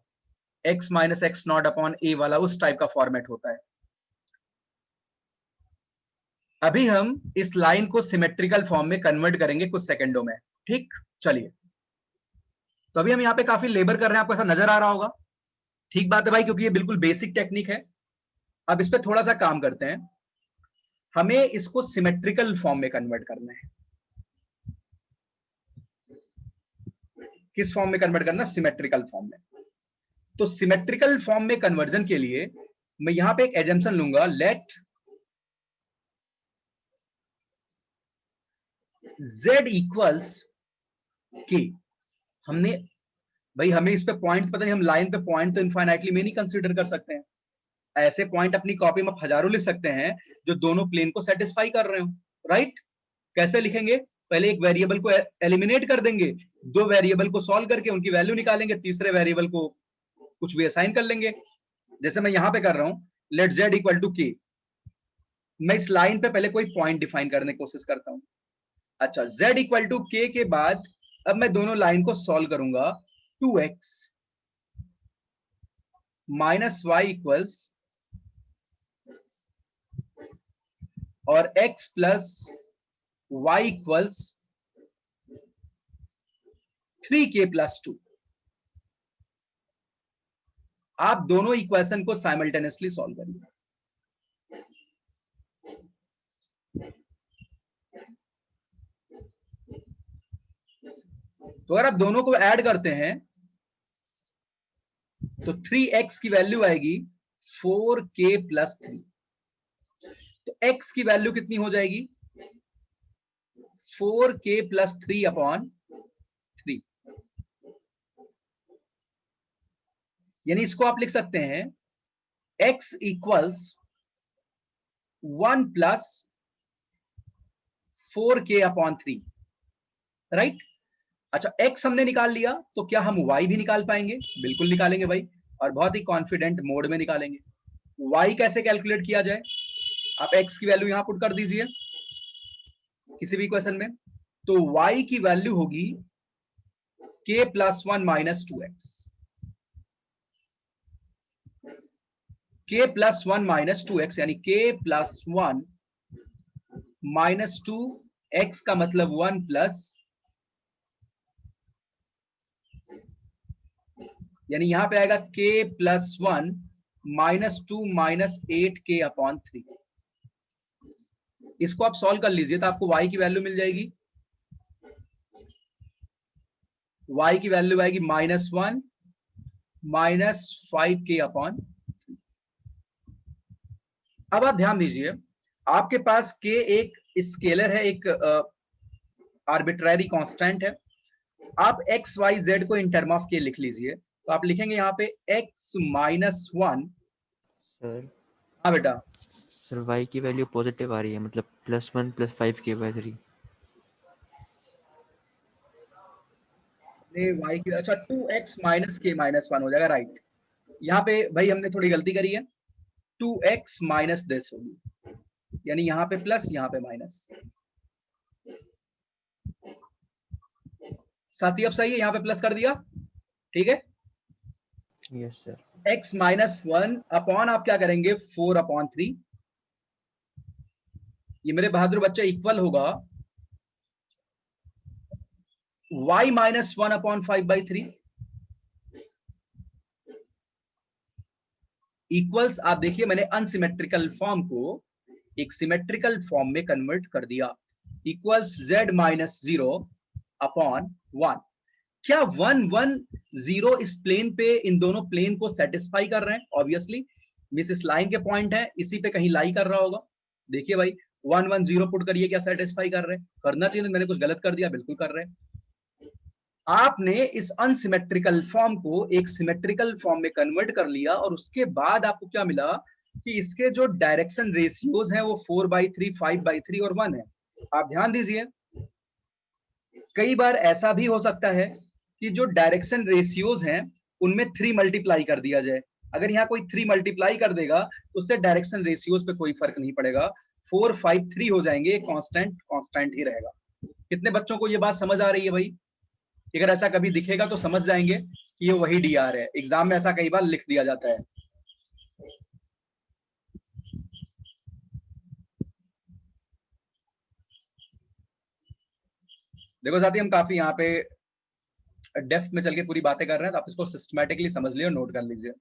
Speaker 1: x minus x not upon a वाला, उस टाइप का फॉर्मेट होता है। अभी हम इस लाइन को सिमेट्रिकल फॉर्म में कन्वर्ट करेंगे कुछ सेकंडों में। ठीक, चलिए। तो अभी हम यहाँ पे काफी लेबर कर रहे हैं, आपको ऐसा नजर आ रहा होगा। ठीक बात है भाई, क्योंकि ये बिल्कुल बेसिक टेक्निक है। अब इस पर थोड़ा सा काम करते हैं। हमें इसको सिमेट्रिकल फॉर्म में कन्वर्ट करना है। किस फॉर्म में कन्वर्ट करना? सिमेट्रिकल फॉर्म में। तो सिमेट्रिकल फॉर्म में कन्वर्जन के लिए मैं यहां पे एक एजम्पशन लूंगा, लेट z इक्वल्स k। हमने भाई, हमें इस पे पॉइंट पता नहीं, हम लाइन पे पॉइंट तो इनफाइनाइटली में नहीं कंसीडर कर सकते हैं। ऐसे पॉइंट अपनी कॉपी में हजारों लिख सकते हैं जो दोनों प्लेन को सेटिस्फाई कर रहे हो, राइट? कैसे लिखेंगे? पहले एक वेरिएबल को एलिमिनेट कर देंगे, दो वेरिएबल को सॉल्व करके उनकी वैल्यू निकालेंगे, तीसरे वेरिएबल को कुछ भी असाइन कर लेंगे। जैसे मैं यहां पे कर रहा हूं, let z equal to k। मैं इस लाइन पे पहले कोई पॉइंट डिफाइन करने की कोशिश करता हूं। अच्छा, z इक्वल टू k के बाद अब मैं दोनों लाइन को सॉल्व करूंगा। 2x माइनस वाई इक्वल्स और x plus Y equals 3k plus 2। आप दोनों इक्वेशन को साइमल्टेनियसली सॉल्व करिए। तो अगर आप दोनों को ऐड करते हैं तो 3x की वैल्यू आएगी 4k प्लस 3। तो x की वैल्यू कितनी हो जाएगी? 4k plus 3 upon 3। यानी इसको आप लिख सकते हैं x equals 1 plus 4k/3, right. अच्छा, x हमने निकाल लिया, तो क्या हम y भी निकाल पाएंगे? बिल्कुल निकालेंगे भाई, और बहुत ही कॉन्फिडेंट मोड में निकालेंगे। y कैसे कैलकुलेट किया जाए? आप x की वैल्यू यहां पुट कर दीजिए किसी भी क्वेश्चन में, तो y की वैल्यू होगी k plus 1 minus 2x, k plus 1 minus 2x, यानी k प्लस 1 माइनस 2x का मतलब 1 प्लस, यानी यहां पे आएगा k plus 1 minus 2 minus 8k/3। इसको आप सॉल्व कर लीजिए तो आपको y की वैल्यू मिल जाएगी, y की वैल्यू आएगी -1 माइनस 5k/3। अब आप ध्यान दीजिए, आपके पास k एक स्केलर है, एक आर्बिट्ररी कांस्टेंट है। आप x y z को इन टर्म ऑफ k लिख लीजिए, तो आप लिखेंगे यहाँ पे x माइनस 1।
Speaker 2: सर
Speaker 1: हाँ बेटा,
Speaker 2: सर y की वैल्यू पॉजिटिव आ रही है, मतलब +1 + 5k/3।
Speaker 1: y की, अच्छा 2x माइनस k माइनस 1 हो जाएगा, राइट। यहाँ पे भाई हमने थोड़ी गलती करी है, 2x माइनस दिस होगी, यानी यहाँ पे प्लस यहाँ पे माइनस। साथी अब सही है, यहाँ पे प्लस कर दिया, ठीक है।
Speaker 2: Yes sir.
Speaker 1: x minus 1 upon आप क्या करेंगे 4/3, ये मेरे बहादुर बच्चे इक्वल होगा y माइनस 1/5/3 इक्वल्स, आप देखिए मैंने अनसिमेट्रिकल फॉर्म को एक सिमेट्रिकल फॉर्म में कन्वर्ट कर दिया, इक्वल्स z माइनस 0/1। क्या 1 1 0 इस प्लेन पे इन दोनों प्लेन को सेटिस्फाई कर रहे हैं? ऑब्वियसली मिस इस लाइन के पॉइंट है, इसी पे कहीं लाई कर रहा होगा। देखिए भाई 1 1 0 पुट करिए, क्या सेटिस्फाई कर रहे हैं? करना चाहिए, मैंने कुछ गलत कर दिया? बिल्कुल कर रहे हैं। आपने इस अनसिमेट्रिकल फॉर्म को एक सिमेट्रिकल फॉर्म में कन्वर्ट कर लिया, और उसके बाद आपको क्या मिला कि इसके जो डायरेक्शन रेशियोज हैं वो 4/3, 5/3 और 1 है। आप ध्यान दीजिए, कई बार ऐसा भी हो सकता है कि जो डायरेक्शन रेशियोज हैं उनमें 3 मल्टीप्लाई कर दिया जाए। अगर यहाँ कोई 3 मल्टीप्लाई कर देगा तो उससे डायरेक्शन रेशियोज पे कोई फर्क नहीं पड़ेगा, 4 5 3 हो जाएंगे, कांस्टेंट कांस्टेंट ही रहेगा। कितने बच्चों को ये बात समझ आ रही है भाई? अगर ऐसा कभी दिखेगा तो समझ जाएंगे कि ये वही डीआर है। एग्जाम में ऐसा कई बार लिख दिया जाता है। देखो साथी, हम काफी यहाँ पे डेप्थ में चल के पूरी बातें कर रहे हैं, तो आप इसको सिस्टमैटिकली समझ लियो, नोट कर लीजिए।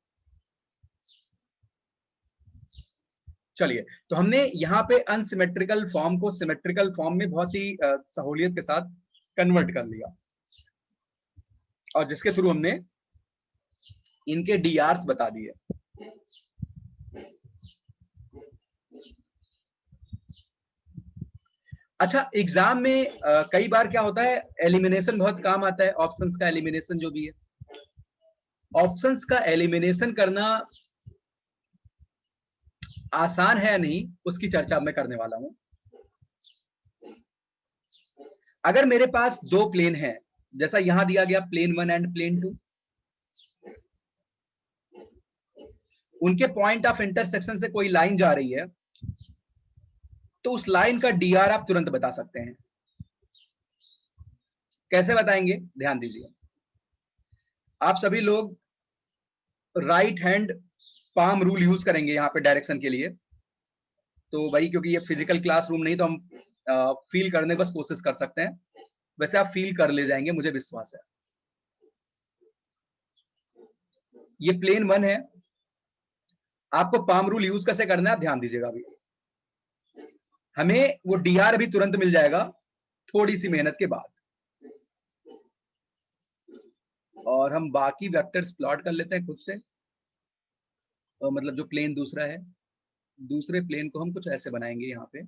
Speaker 1: चलिए, तो हमने यहाँ पे अनसिमेट्रिकल फॉर्म को सिमेट्रिकल फॉर्म में बहुत ही सहूलियत के साथ कन्वर्ट कर लिया, और जिसके थ्रू हमने इनके डीआर्स बता दिए। अच्छा, एग्जाम में कई बार क्या होता है, एलिमिनेशन बहुत काम आता है, ऑप्शंस का एलिमिनेशन जो भी है। ऑप्शंस का एलिमिनेशन करना आसान है या नहीं, उसकी चर्चा मैं करने वाला हूं। अगर मेरे पास दो प्लेन है, जैसा यहां दिया गया प्लेन 1 एंड प्लेन 2, उनके पॉइंट ऑफ इंटरसेक्शन से कोई लाइन जा रही है, तो उस लाइन का डीआर आप तुरंत बता सकते हैं। कैसे बताएंगे? ध्यान दीजिए, आप सभी लोग right hand palm rule use करेंगे यहाँ पे डायरेक्शन के लिए। तो भाई क्योंकि ये फिजिकल क्लासरूम नहीं, तो हम फील करने बस कोशिश कर सकते हैं, वैसे आप फील कर ले जाएंगे, मुझे विश्वास है। ये प्लेन 1 है, आपको पाम रूल यूज कैसे करना है आप ध्यान दीजिएगा। अभी हमें वो डीआर भी तुरंत मिल जाएगा थोड़ी सी मेहनत के बाद, और हम बाकी वेक्टर्स प्लॉट कर लेते हैं खुद से। मतलब जो प्लेन दूसरा है, दूसरे प्लेन को हम कुछ ऐसे बनाएंगे यहाँ पे।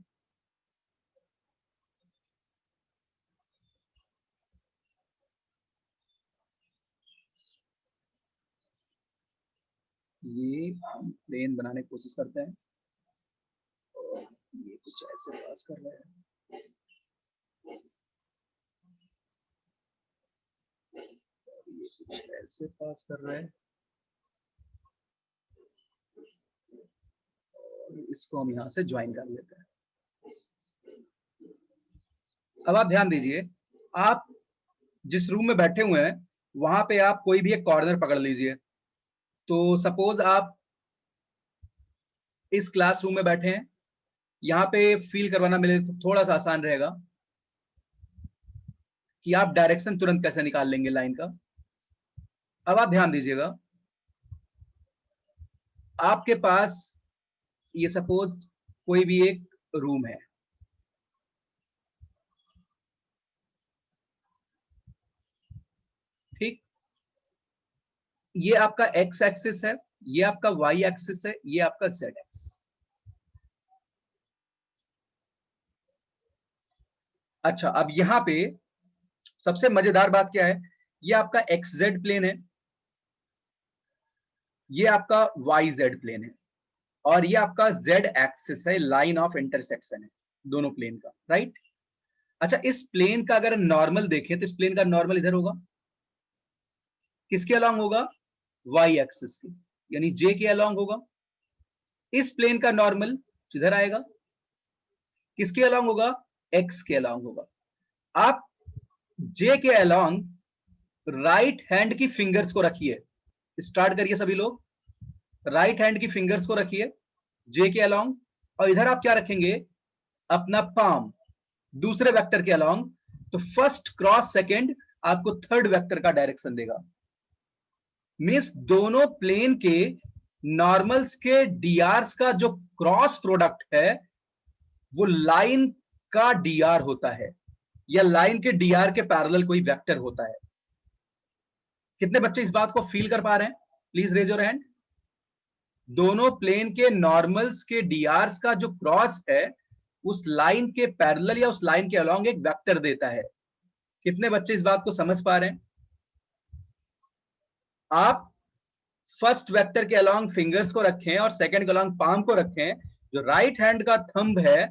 Speaker 1: ये प्लेन बनाने की कोशिश करते हैं और ये कुछ ऐसे पास कर रहे हैं, ये कुछ ऐसे पास कर रहे हैं और इसको हम यहाँ से ज्वाइन कर लेते हैं। अब आप ध्यान दीजिए, आप जिस रूम में बैठे हुए हैं वहां पे आप कोई भी एक कॉर्नर पकड़ लीजिए। तो सपोज आप इस क्लासरूम में बैठे हैं, यहाँ पे फील करवाना मेरे थोड़ा सा आसान रहेगा कि आप डायरेक्शन तुरंत कैसे निकाल लेंगे लाइन का। अब आप ध्यान दीजिएगा, आपके पास ये सपोज कोई भी एक रूम है, ठीक, ये आपका एक्स एक्सिस है, ये आपका वाई एक्सिस है, ये आपका जेड एक्सिस। अच्छा, अब यहां पे सबसे मजेदार बात क्या है, ये आपका एक्स जेड प्लेन है, ये आपका वाई जेड प्लेन है, और ये आपका जेड एक्सिस है, लाइन ऑफ इंटरसेक्शन है दोनों प्लेन का, राइट। अच्छा, इस प्लेन का अगर नॉर्मल देखें तो इस प्लेन का नॉर्मल इधर होगा, किसके अलोंग होगा, वाई एक्सिस के, यानी जे के अलोंग होगा। इस प्लेन का नॉर्मल इधर आएगा, किसके अलोंग होगा, एक्स के अलोंग होगा। आप जे के अलोंग राइट हैंड की फिंगर्स को रखिए, स्टार्ट करिए सभी लोग, राइट हैंड की फिंगर्स को रखिए जे के अलोंग, और इधर आप क्या रखेंगे, अपना पाम दूसरे वेक्टर के अलोंग। तो फर्स्ट क्रॉस सेकंड आपको थर्ड वेक्टर का डायरेक्शन देगा। मींस दोनों प्लेन के नॉर्मल्स के डीआरस का जो क्रॉस प्रोडक्ट है वो लाइन का डीआर होता है, या लाइन के डीआर के पैरेलल कोई वेक्टर होता है। कितने बच्चे इस बात को फील कर पा रहे हैं, प्लीज रेज योर हैंड। दोनों प्लेन के नॉर्मल्स के डीआरस का जो क्रॉस है उस लाइन के पैरेलल या उस लाइन के अलोंग एक वेक्टर देता है। कितने बच्चे इस बात को समझ पा रहे हैं। आप फर्स्ट वेक्टर के अलोंग फिंगर्स को रखें और सेकंड के अलोंग पाम को रखें, जो राइट हैंड का थंब है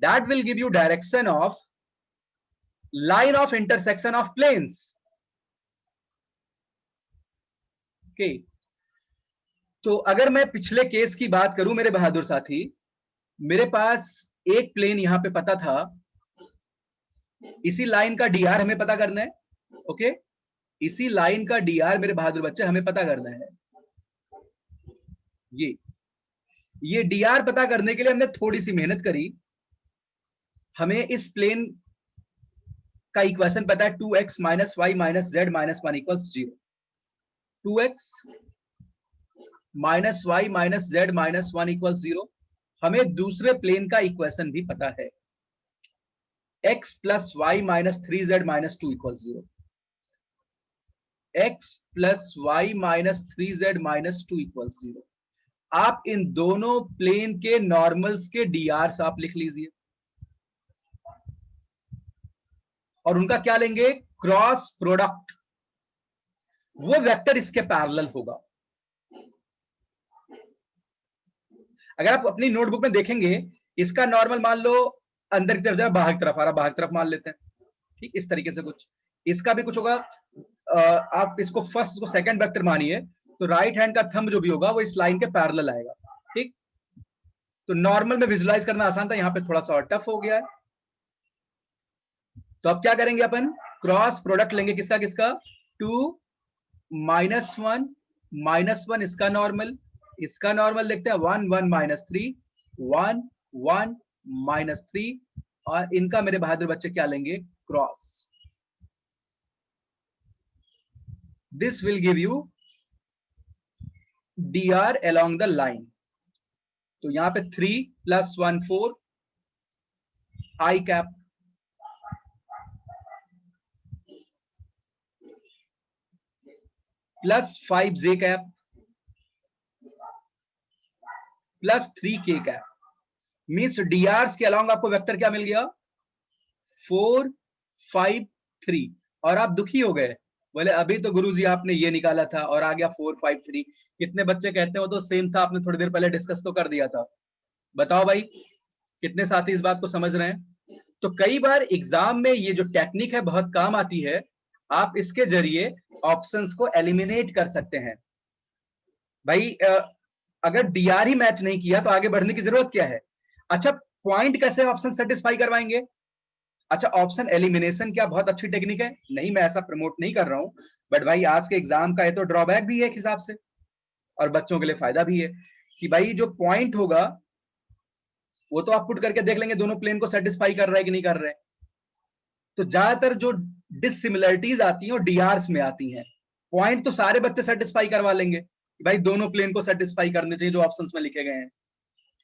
Speaker 1: that will give you direction of line of intersection of planes. Okay, तो अगर मैं पिछले केस की बात करूं मेरे बहादुर साथी, मेरे पास एक प्लेन यहां पे पता था, इसी लाइन का डीआर हमें पता करना है। ओके, इसी लाइन का डीआर मेरे बहादुर बच्चे हमें पता करना है। ये डीआर पता करने के लिए हमने थोड़ी सी मेहनत करी। हमें इस प्लेन का इक्वेशन पता है 2x minus Y minus Z minus 1 equals 0। 2x minus Y minus Z minus 1 equals 0। हमें दूसरे प्लेन का इक्वेशन भी पता है, x plus Y minus 3z minus 2 equals 0। x plus Y minus 3z minus 2 equals 0। आप इन दोनों प्लेन के normals के डीआर्स आप लिख लीजिए और उनका क्या लेंगे, क्रॉस प्रोडक्ट। वो वेक्टर इसके पैरेलल होगा। अगर आप अपनी नोटबुक में देखेंगे, इसका नॉर्मल मान लो अंदर की तरफ जाए, बाहर की तरफ आ रहा, बाहर की तरफ मान लेते हैं, ठीक, इस तरीके से कुछ। इसका भी कुछ होगा, आप इसको फर्स्ट को सेकंड वेक्टर मानिए, तो राइट हैंड का थंब जो भी होगा वो इस लाइन के पैरेलल आएगा, ठीक। तो नॉर्मल में विजुलाइज करना आसान था, यहां पे थोड़ा सा और टफ हो गया है। तो अब क्या करेंगे, अपन क्रॉस प्रोडक्ट लेंगे, किसका किसका, 2 माइनस 1 इसका नॉर्मल देखते हैं, 1 1 माइनस 3 1 1 माइनस 3, और इनका मेरे बहादुर बच्चे क्या लेंगे, cross. This will give you dr along the line। तो यहां पे 3 प्लस 1 4 आई कैप प्लस 5 जे कैप प्लस 3 के कैप। मीन्स डीआर के अलाउंग आपको वेक्टर क्या मिल गया, 4 5 3। और आप दुखी हो गए बोले अभी तो गुरुजी आपने ये निकाला था और आ गया 453। कितने बच्चे कहते हो तो सेम था, आपने थोड़ी देर पहले डिस्कस तो कर दिया था। बताओ भाई कितने साथी इस बात को समझ रहे हैं? तो कई बार एग्जाम में ये जो टेक्निक है बहुत काम आती है। आप इसके जरिए ऑप्शंस को एलिमिनेट कर सकते हैं। भाई अगर डीआर ही मैच नहीं किया तो आगे बढ़ने की जरूरत क्या है? अच्छा, पॉइंट कैसे ऑप्शन सेटिस्फाई करवाएंगे? अच्छा, ऑप्शन एलिमिनेशन क्या बहुत अच्छी टेक्निक है? नहीं, मैं ऐसा प्रमोट नहीं कर रहा हूं, बट भाई आज के एग्जाम का ये तो ड्रॉबैक भी है एक हिसाब से, और बच्चों के लिए फायदा भी है कि भाई जो पॉइंट होगा वो तो आप पुट करके देख लेंगे दोनों प्लेन को सेटिस्फाई कर रहा है कि नहीं कर रहा है। तो ज्यादातर जो डिसिमिलरिटीज आती हैं वो डीआरस में आती हैं। पॉइंट तो सारे बच्चे सेटिस्फाई करवा लेंगे कि भाई दोनों प्लेन को सेटिस्फाई करने चाहिए जो ऑप्शंस में लिखे गए हैं।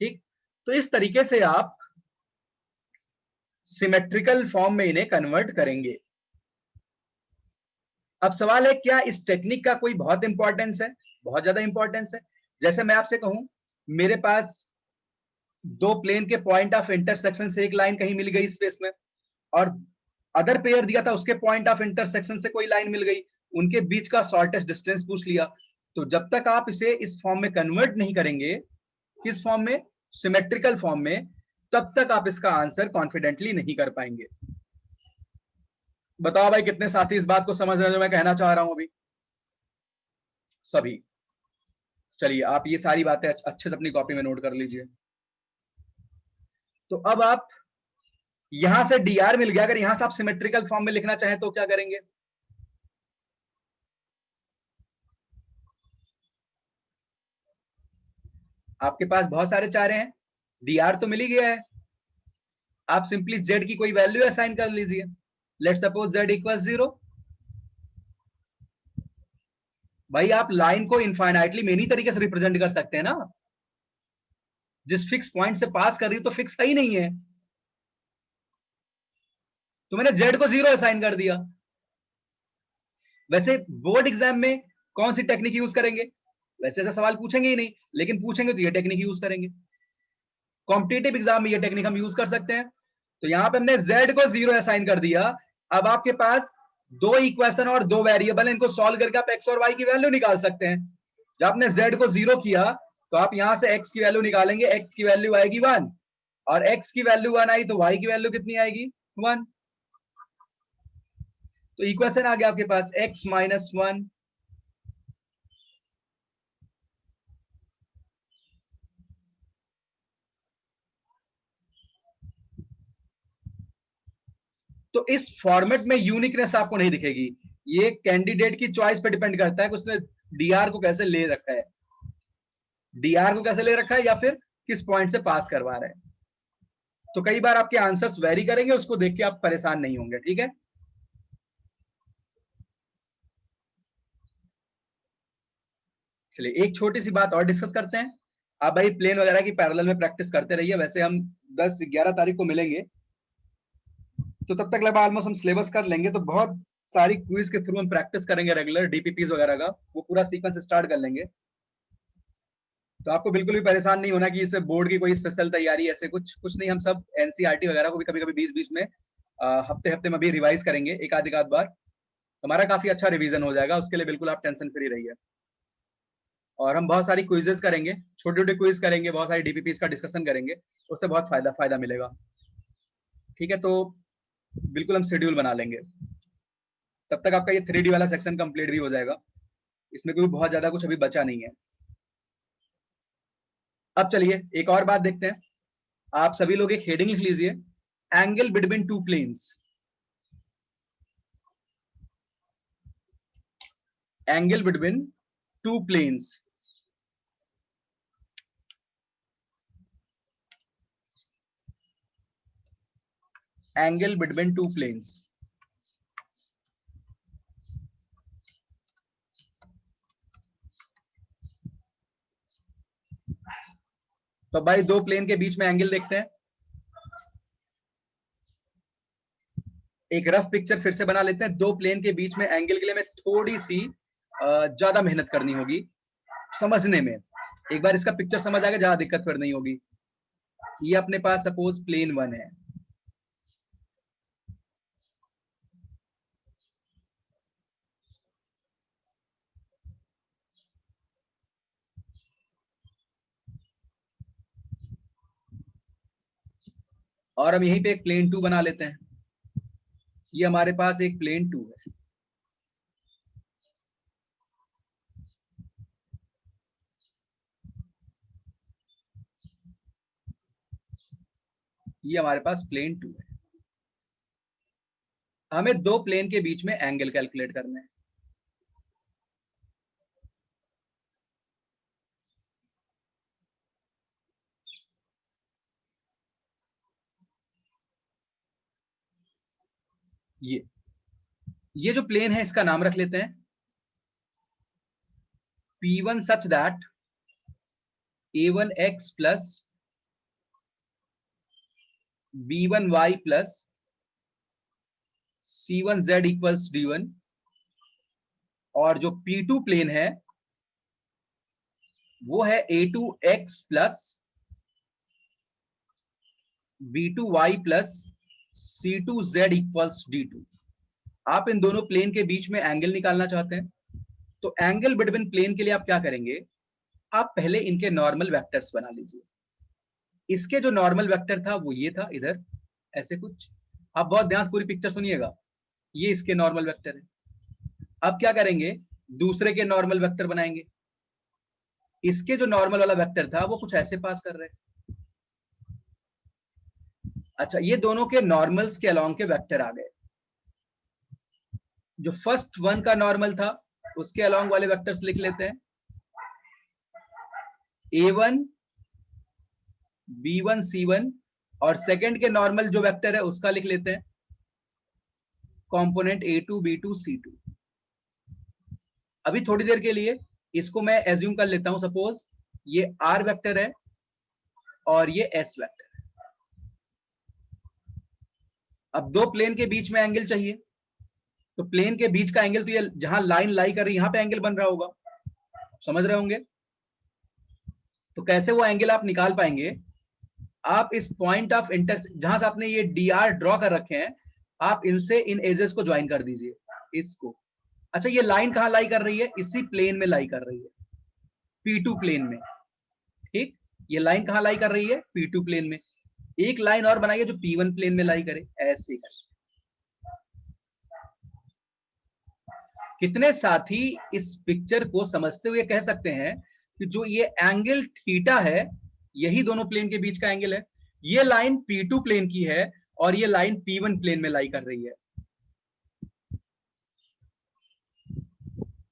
Speaker 1: ठीक, तो इस तरीके से आप सिमेट्रिकल फॉर्म में इन्हें कन्वर्ट करेंगे। अब सवाल है क्या इस टेक्निक का कोई बहुत इंपॉर्टेंस है? बहुत ज्यादा इंपॉर्टेंस है। जैसे मैं आपसे कहूं मेरे पास दो प्लेन के पॉइंट ऑफ इंटरसेक्शन से एक लाइन कहीं मिल गई स्पेस में, और अदर पेयर दिया था उसके पॉइंट ऑफ इंटरसेक्शन से कोई लाइन मिल गई, उनके बीच का शॉर्टेस्ट डिस्टेंस पूछ लिया। तो जब तक आप इसे इस फॉर्म में कन्वर्ट नहीं करेंगे, किस फॉर्म में? सिमेट्रिकल फॉर्म में, तब तक आप इसका आंसर कॉन्फिडेंटली नहीं कर पाएंगे। बताओ भाई कितने साथी इस बात को समझ रहे हैं जो मैं कहना चाह रहा हूं अभी? सभी। चलिए आप ये सारी बातें अच्छे से अपनी कॉपी में नोट कर लीजिए। तो अब आप यहां से डीआर मिल गया, अगर यहां से आप सिमेट्रिकल फॉर्म में लिखना चाहें तो क्या करेंगे? आपके पास बहुत सारे चारे हैं, डीआर तो मिल ही गया है, आप सिंपली जेड की कोई वैल्यू असाइन कर लीजिए। Let suppose Z equal 0। भाई आप लाइन को इनफाइनाइटली मेनी तरीके से रिप्रेजेंट कर सकते हैं ना, जिस फिक्स पॉइंट से पास कर रही हो तो फिक्स है ही नहीं है, तो मैंने जेड को 0 असाइन कर दिया। वैसे बोर्ड एग्जाम में कौन सी टेक्निक यूज करेंगे? वैसे ऐसा सवाल पूछेंगे ही नहीं, लेकिन पूछेंगे तो ये टेक्निक यूज करेंगे। कॉम्पिटेटिव एग्जाम में ये टेक्निक हम यूज कर सकते हैं। तो यहां पे हमने z को 0 असाइन कर दिया। अब आपके पास दो इक्वेशन और दो वेरिएबल है, इनको सॉल्व करके आप x और y की वैल्यू निकाल सकते हैं। जब आपने z को 0 किया तो आप यहां से x की वैल्यू निकालेंगे, x की वैल्यू आएगी 1, और x की वैल्यू 1 आई तो y की वैल्यू कितनी आएगी? 1। तो इक्वेशन आ गया आपके पास x माइनस 1। तो इस फॉर्मेट में यूनिकनेस आपको नहीं दिखेगी, ये कैंडिडेट की चॉइस पे डिपेंड करता है कि उसने डीआर को कैसे ले रखा है, डीआर को कैसे ले रखा है या फिर किस पॉइंट से पास करवा रहा है। तो कई बार आपके आंसर्स वेरी करेंगे, उसको देख के आप परेशान नहीं होंगे। ठीक है, चलिए एक छोटी सी बात और डिस्कस करते हैं। आप भाई प्लेन वगैरह की पैरेलल में प्रैक्टिस करते रहिए। वैसे हम 10-11 तारीख को मिलेंगे, तो तब तक लगभग ऑलमोस्ट हम सिलेबस कर लेंगे, तो बहुत सारी क्विज के थ्रू हम प्रैक्टिस करेंगे रेगुलर डीपीपीज वगैरह का, वो पूरा सीक्वेंस स्टार्ट कर लेंगे। तो आपको बिल्कुल भी परेशान नहीं होना कि इससे बोर्ड की कोई स्पेशल तैयारी, ऐसे कुछ कुछ नहीं। हम सब एनसीईआरटी वगैरह को भी कभी कभी बीच बीच में हफ्ते हफ्ते में भी रिवाइज करेंगे एक आध बार। हमारा काफी अच्छा रिवीजन हो जाएगा, उसके लिए बिल्कुल आप टेंशन फ्री रहिए। और हम बहुत सारी क्विजेस करेंगे, छोटे छोटे क्विज करेंगे, बहुत सारी डीपीपीज का डिस्कशन करेंगे, उससे बहुत फायदा मिलेगा। ठीक है, तो बिल्कुल हम शेड्यूल बना लेंगे। तब तक आपका ये 3D वाला सेक्शन कंप्लीट भी हो जाएगा, इसमें कोई बहुत ज्यादा कुछ अभी बचा नहीं है। अब चलिए एक और बात देखते हैं। आप सभी लोग एक हेडिंग लिख लीजिए, angle between two planes. Angle between two planes. Angle between two planes. तो भाई दो प्लेन के बीच में एंगल देखते हैं। एक रफ पिक्चर फिर से बना लेते हैं। दो प्लेन के बीच में एंगल के लिए हमें थोड़ी सी ज्यादा मेहनत करनी होगी समझने में। एक बार इसका पिक्चर समझ आ गया, ज्यादा दिक्कत फिर नहीं होगी। ये अपने पास सपोज प्लेन 1 है, और हम यहीं पे एक प्लेन 2 बना लेते हैं। ये हमारे पास एक प्लेन 2 है। ये हमारे पास प्लेन 2 है। हमें दो प्लेन के बीच में एंगल कैलकुलेट करना है। ये जो प्लेन है इसका नाम रख लेते हैं P1 such that A1x plus B1y plus C1z equals D1, और जो P2 प्लेन है वो है A2x plus B2y plus C2z equals D2। आप इन दोनों प्लेन के बीच में एंगल निकालना चाहते हैं, तो एंगल बिटवीन प्लेन के लिए आप क्या करेंगे, आप पहले इनके नॉर्मल वेक्टर्स बना लीजिए। इसके जो नॉर्मल वेक्टर था वो ये था, इधर ऐसे कुछ। आप बहुत ध्यान से पूरी पिक्चर सुनिएगा। ये इसके नॉर्मल वेक्टर है। अब क्या करेंगे, दूसरे के नॉर्मल वेक्टर बनाएंगे। इसके जो नॉर्मल वाला वेक्टर था वो कुछ ऐसे पास कर रहे हैं। अच्छा, ये दोनों के नॉर्मल्स के अलोंग के वेक्टर आ गए। जो फर्स्ट वन का नॉर्मल था उसके अलोंग वाले वेक्टर्स लिख लेते हैं, A1 B1 C1, और सेकंड के नॉर्मल जो वेक्टर है उसका लिख लेते हैं कंपोनेंट A2 B2 C2। अभी थोड़ी देर के लिए इसको मैं एज्यूम कर लेता हूं, सपोज ये R वेक्टर है और ये S वेक्टर है। अब दो प्लेन के बीच में एंगल चाहिए, तो प्लेन के बीच का एंगल तो ये जहां लाइन लाई कर रही है यहां पे एंगल बन रहा होगा, समझ रहे होंगे। तो कैसे वो एंगल आप निकाल पाएंगे, आप इस पॉइंट ऑफ इंटरसेक्शन जहां से आपने ये DR ड्रॉ कर रखे हैं, आप इनसे इन एजेस को ज्वाइन कर दीजिए इसको। अच्छा, ये लाइन कहां लाई कर रही है, इसी प्लेन में लाई कर रही है, P2 प्लेन में। ठीक, ये लाइन कहां लाई कर रही है, P2 प्लेन में। एक लाइन और बनाइए जो P1 प्लेन में लाई करे, ऐसे कर। कितने साथी इस पिक्चर को समझते हुए कह सकते हैं कि जो ये एंगल थीटा है यही दोनों प्लेन के बीच का एंगल है। ये लाइन P2 प्लेन की है और ये लाइन P1 प्लेन में लाई कर रही है।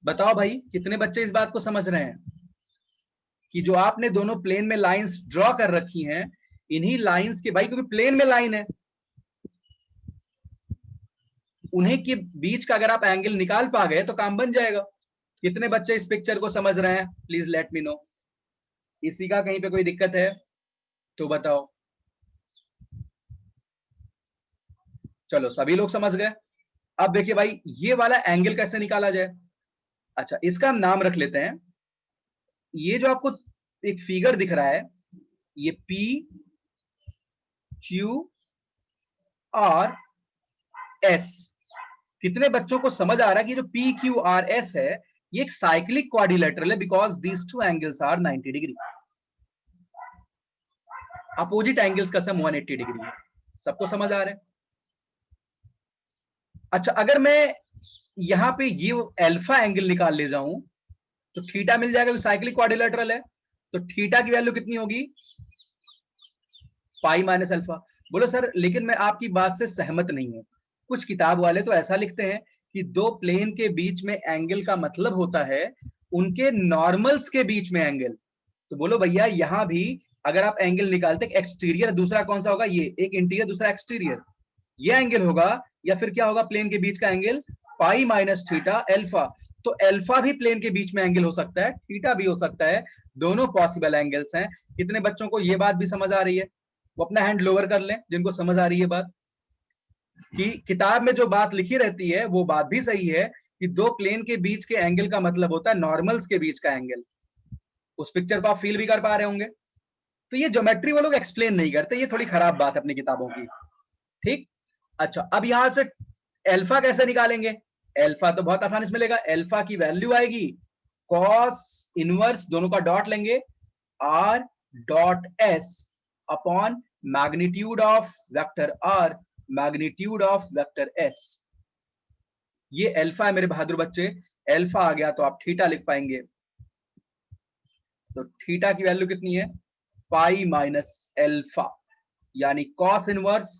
Speaker 1: बताओ भाई, कितने बच्चे इस बात को समझ रहे हैं कि जो आपने दोनों प्लेन में लाइंस ड्रॉ कर रखी हैं, इन्हीं लाइंस के, भाई क्योंकि प्लेन में लाइन है, उन्हीं के बीच का अगर आप एंगल निकाल पा गए तो काम बन जाएगा। कितने बच्चे इस पिक्चर को समझ रहे हैं, प्लीज लेट मी नो। इसी का कहीं पे कोई दिक्कत है तो बताओ। चलो, सभी लोग समझ गए। अब देखिए भाई, ये वाला एंगल कैसे निकाला जाए। अच्छा, इसका हम नाम रख लेते हैं, ये जो आपको एक फिगर दिख रहा है, ये P Q R S। कितने बच्चों को समझ आ रहा है कि जो P Q R S है ये एक साइक्लिक क्वाड्रिलेटरल है, because these two angles are 90 degree. Opposite angles का सम 180 डिग्री है। सबको समझ आ रहा है। अच्छा, अगर मैं यहां पे ये अल्फा एंगल निकाल ले जाऊं तो थीटा मिल जाएगा, साइक्लिक क्वाड्रिलेटरल है, तो थीटा की वैल्यू कितनी होगी, पाई माइनस अल्फा। बोलो सर, लेकिन मैं आपकी बात से सहमत नहीं हूं। कुछ किताब वाले तो ऐसा लिखते हैं कि दो प्लेन के बीच में एंगल का मतलब होता है उनके नॉर्मल्स के बीच में एंगल। तो बोलो भैया, यहां भी अगर आप एंगल निकालते, एक्सटीरियर दूसरा कौन सा होगा, ये एक इंटीरियर दूसरा एक्सटीरियर, ये एंगल होगा, या फिर क्या होगा प्लेन के बीच का angle, pi minus theta alpha. तो अल्फा भी प्लेन के बीच में एंगल हो सकता है, थीटा भी हो सकता है, दोनों पॉसिबल एंगल्स हैं। कितने बच्चों को यह बात भी समझ आ रही है, वो अपना हैंड लोअर कर लें जिनको समझ आ रही है बात, कि किताब में जो बात लिखी रहती है वो बात भी सही है कि दो प्लेन के बीच के एंगल का मतलब होता है नॉर्मल्स के बीच का एंगल। उस पिक्चर को आप फील भी कर पा रहे होंगे। तो ये ज्योमेट्री वो लोग एक्सप्लेन नहीं करते, ये थोड़ी खराब बात है अपनी किताबों की। ठीक, अच्छा, अब यहां से अल्फा कैसे निकालेंगे। अल्फा तो बहुत आसानी से मिलेगा। अल्फा की वैल्यू आएगी कॉस इनवर्स, दोनों का डॉट लेंगे, R dot S upon magnitude of vector R, magnitude of vector S. ये अल्फा है मेरे बहादुर बच्चे, अल्फा आ गया तो आप थीटा लिख पाएंगे। तो थीटा की वैल्यू कितनी है, पाई माइनस अल्फा, यानी cos inverse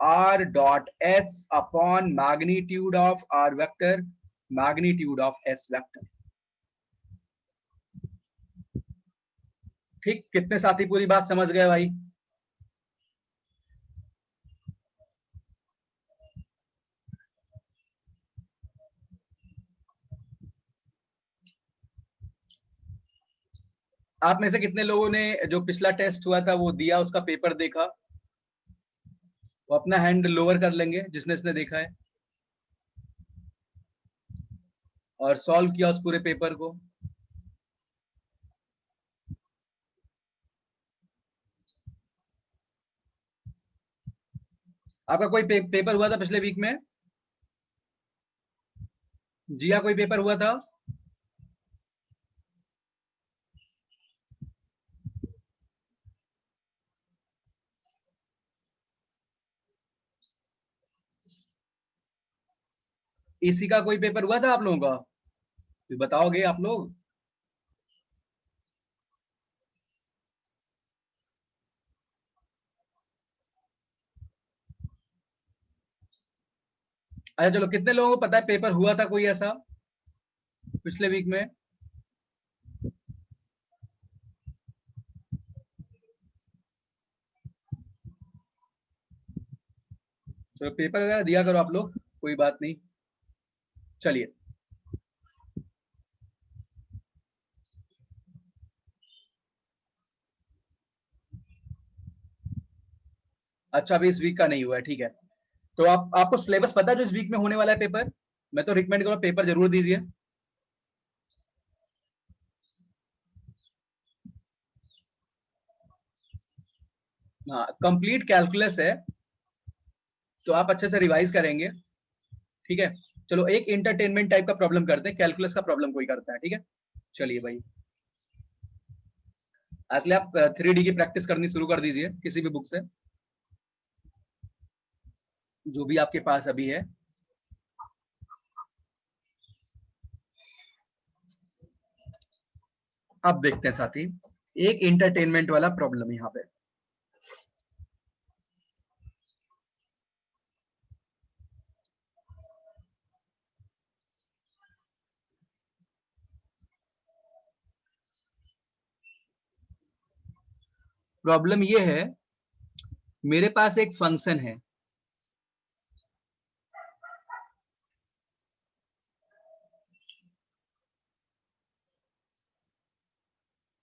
Speaker 1: r dot s upon magnitude of r vector, magnitude of s vector. ठीक, कितने साथी पूरी बात समझ गए भाई? आप में से कितने लोगों ने जो पिछला टेस्ट हुआ था वो दिया, उसका पेपर देखा? वो अपना हैंड लोअर कर लेंगे जिसने इसने देखा है और सॉल्व किया उस पूरे पेपर को। आपका कोई पेपर हुआ था पिछले वीक में? जिया कोई पेपर हुआ था? इसी का कोई पेपर हुआ था आप लोगों का? तो बताओगे आप लोग? अच्छा चलो, कितने लोगों को पता है पेपर हुआ था कोई ऐसा पिछले वीक में? चलो पेपर वगैरह दिया करो आप लोग, कोई बात नहीं। चलिए, अच्छा अभी इस वीक का नहीं हुआ है, ठीक है। तो आपको सिलेबस पता है जो इस वीक में होने वाला है पेपर? मैं तो रिकमेंड करूंगा पेपर जरूर दीजिए। हाँ, कंप्लीट कैलकुलस है, तो आप अच्छे से रिवाइज करेंगे, ठीक है। चलो एक इंटरटेनमेंट टाइप का प्रॉब्लम करते हैं, कैलकुलस का प्रॉब्लम कोई करता है, ठीक है। चलिए भाई, असली आप 3D की प्रैक्टिस करनी शुरू कर दीजिए किसी भी बुक से, जो भी आपके पास अभी है। अब देखते हैं साथी, एक इंटरटेनमेंट वाला प्रॉब्लम यहाँ पे। प्रॉब्लम ये है, मेरे पास एक फंक्शन है,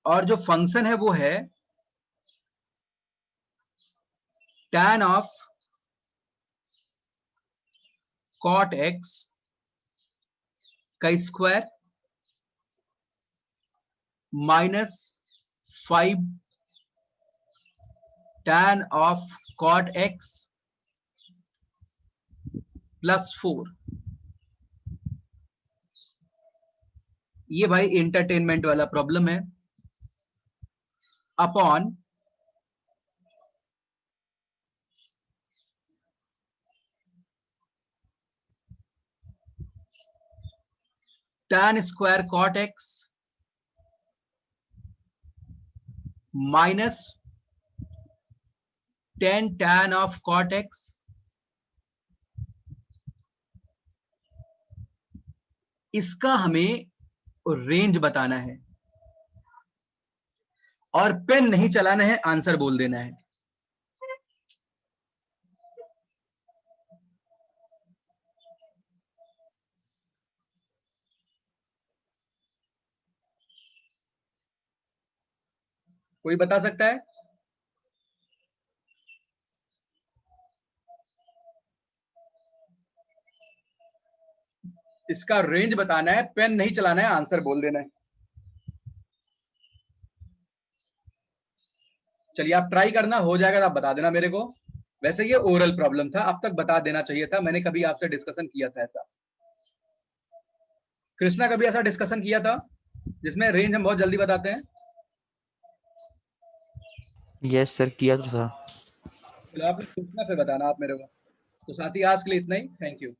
Speaker 1: और जो फंक्शन है वो है tan ऑफ cot x का square minus 5 tan of cot x plus 4। ये भाई इंटरटेनमेंट वाला प्रॉब्लम है, upon tan square cot x minus 10 tan of cot x। इसका हमें रेंज बताना है और पेन नहीं चलाना है, आंसर बोल देना है। कोई बता सकता है? इसका रेंज बताना है, पेन नहीं चलाना है, आंसर बोल देना है। चलिए आप ट्राई करना, हो जाएगा तो आप बता देना मेरे को। वैसे ये ओरल प्रॉब्लम था, अब तक बता देना चाहिए था, मैंने कभी आपसे डिस्कशन किया था ऐसा? कृष्णा कभी ऐसा डिस्कशन किया था जिसमें रेंज हम बहुत जल्दी बताते हैं?
Speaker 2: यस सर, किया तो था।
Speaker 1: चलो आप सोचना फिर बताना आप मेरे को। तो साथी आज के लिए इतना ही, थैंक यू।